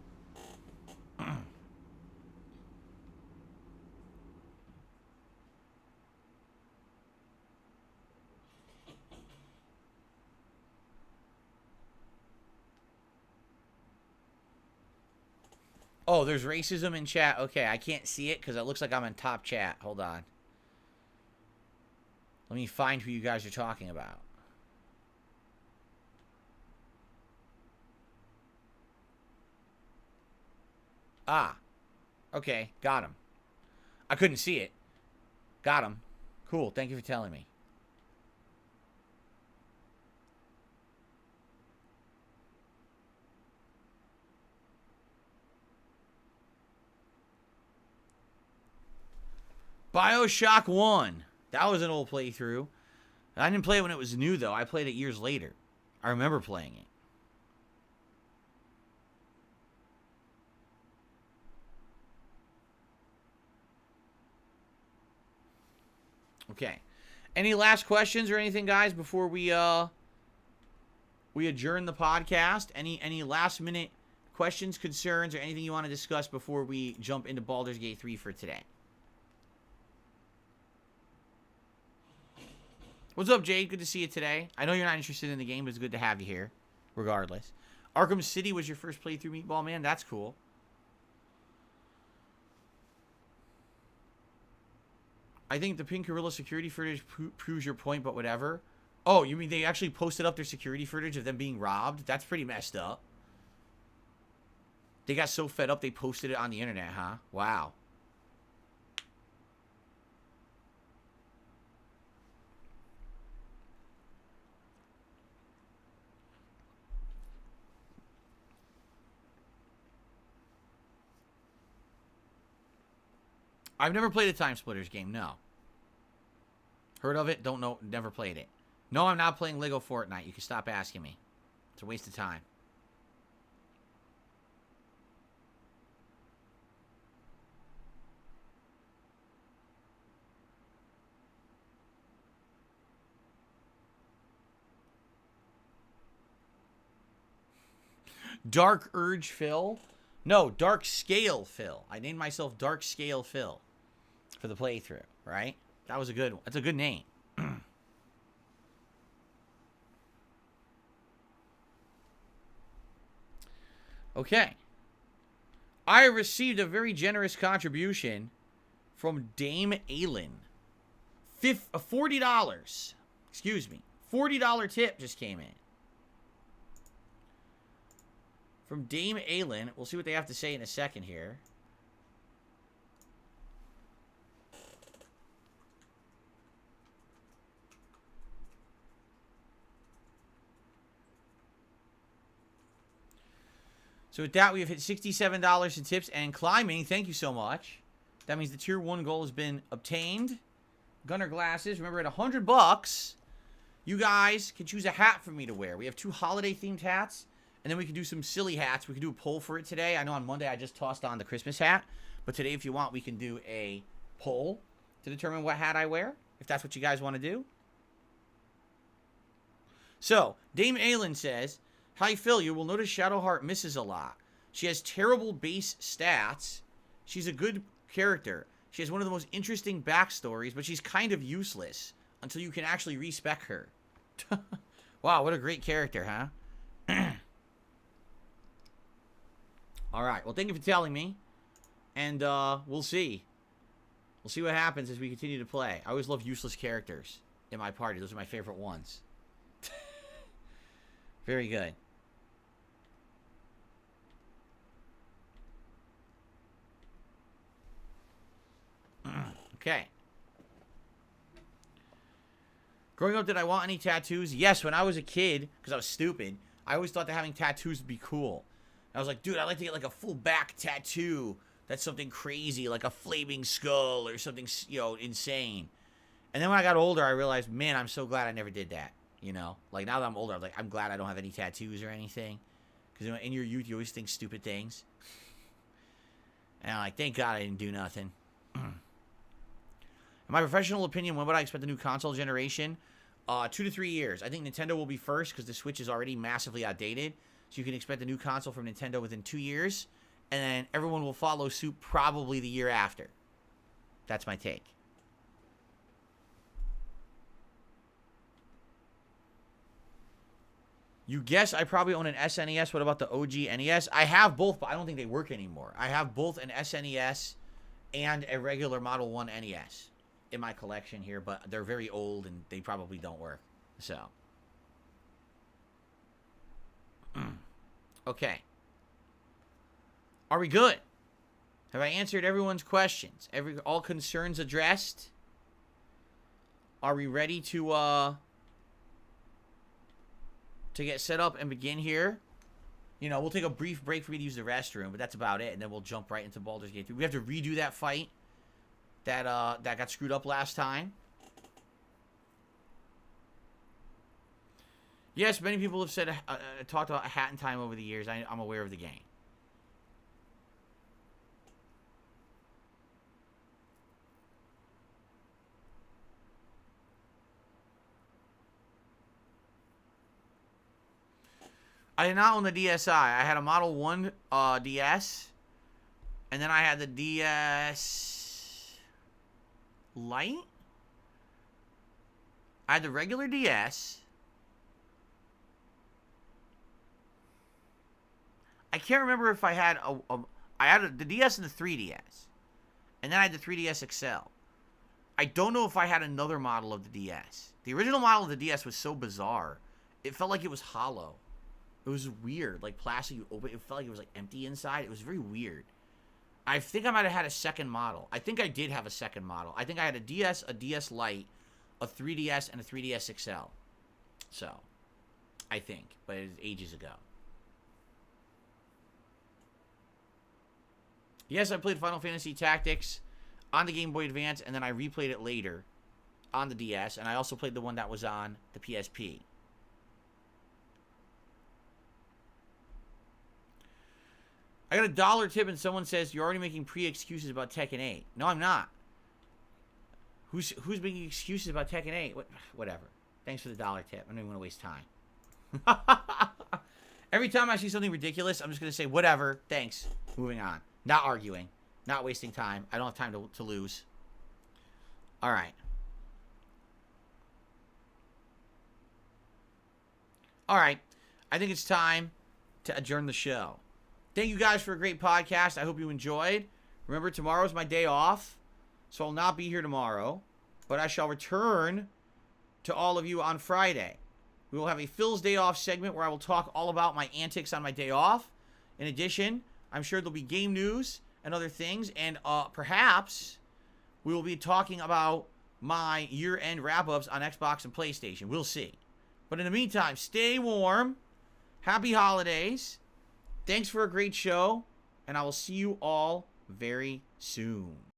Oh, there's racism in chat. Okay, I can't see it because it looks like I'm in top chat. Hold on. Let me find who you guys are talking about. Ah. Okay, got him. I couldn't see it. Got him. Cool, thank you for telling me. BioShock 1. That was an old playthrough. I didn't play it when it was new, though. I played it years later. I remember playing it. Okay. Any last questions or anything, guys, before we adjourn the podcast? Any last minute questions, concerns, or anything you want to discuss before we jump into Baldur's Gate 3 for today? What's up, Jade? Good to see you today. I know you're not interested in the game, but it's good to have you here, regardless. Arkham City was your first playthrough, Meatball Man? That's cool. I think the Pink Gorilla security footage proves your point, but whatever. Oh, you mean they actually posted up their security footage of them being robbed? That's pretty messed up. They got so fed up they posted it on the internet, huh? Wow. I've never played a Time Splitters game, no. Heard of it, don't know, never played it. No, I'm not playing Lego Fortnite. You can stop asking me. It's a waste of time. Dark Urge Phil? No, Dark Scale Phil. I named myself Dark Scale Phil for the playthrough, right? That was a good one. That's a good name. Okay. I received a very generous contribution from Dame Aylin. $40. Excuse me. $40 tip just came in. From Dame Aylin. We'll see what they have to say in a second here. So with that, we have hit $67 in tips and climbing. Thank you so much. That means the tier 1 goal has been obtained. Gunner glasses. Remember, at $100, you guys can choose a hat for me to wear. We have 2 holiday-themed hats, and then we can do some silly hats. We can do a poll for it today. I know on Monday I just tossed on the Christmas hat, but today, if you want, we can do a poll to determine what hat I wear, if that's what you guys want to do. So, Dame Aylin says, "Hi, Phil. You will notice Shadowheart misses a lot. She has terrible base stats. She's a good character. She has one of the most interesting backstories, but she's kind of useless until you can actually respec her." Wow, what a great character, huh? All right. Well, thank you for telling me. And we'll see. We'll see what happens as we continue to play. I always love useless characters in my party. Those are my favorite ones. Very good. Okay. Growing up, did I want any tattoos? Yes, when I was a kid, because I was stupid, I always thought that having tattoos would be cool. I was like, dude, I'd like to get like a full back tattoo. That's something crazy, like a flaming skull or something, you know, insane. And then when I got older, I realized, man, I'm so glad I never did that. You know, like now that I'm older, I'm glad I don't have any tattoos or anything. Because you know, in your youth, you always think stupid things. And I'm like, thank God I didn't do nothing. In my professional opinion, when would I expect the new console generation? 2 to 3 years. I think Nintendo will be first because the Switch is already massively outdated. So you can expect a new console from Nintendo within 2 years. And then everyone will follow suit probably the year after. That's my take. You guess I probably own an SNES. What about the OG NES? I have both, but I don't think they work anymore. I have both an SNES and a regular Model 1 NES in my collection here, but they're very old and they probably don't work. So. Okay. Are we good? Have I answered everyone's questions? All concerns addressed? Are we ready to get set up and begin here? You know, we'll take a brief break for me to use the restroom, but that's about it, and then we'll jump right into Baldur's Gate 3. We have to redo that fight that got screwed up last time. Yes, many people have said talked about Hat in Time over the years. I'm aware of the game. I did not own the DSi. I had a Model 1 DS, and then I had the DS Lite. I had the regular DS. I can't remember if I had I had the DS and the 3DS, and then I had the 3DS XL. I don't know if I had another model of the DS. The original model of the DS was so bizarre. It felt like it was hollow. It was weird, like plastic. You open, it felt like it was like empty inside. It was very weird. I think I might have had a second model. I think I did have a second model. I think I had a DS Lite, a 3DS, and a 3DS XL. So, I think, but it was ages ago. Yes, I played Final Fantasy Tactics on the Game Boy Advance, and then I replayed it later on the DS, and I also played the one that was on the PSP. I got a $1 tip and someone says you're already making pre-excuses about Tekken 8. No, I'm not. Who's making excuses about Tekken 8? Whatever. Thanks for the $1 tip. I don't even want to waste time. Every time I see something ridiculous, I'm just going to say, whatever, thanks. Moving on. Not arguing. Not wasting time. I don't have time to lose. All right. All right. I think it's time to adjourn the show. Thank you guys for a great podcast. I hope you enjoyed. Remember, tomorrow's my day off, so I'll not be here tomorrow, but I shall return to all of you on Friday. We will have a Phil's Day Off segment where I will talk all about my antics on my day off. In addition, I'm sure there'll be game news and other things, and perhaps we will be talking about my year-end wrap-ups on Xbox and PlayStation. We'll see. But in the meantime, stay warm. Happy holidays. Thanks for a great show, and I will see you all very soon.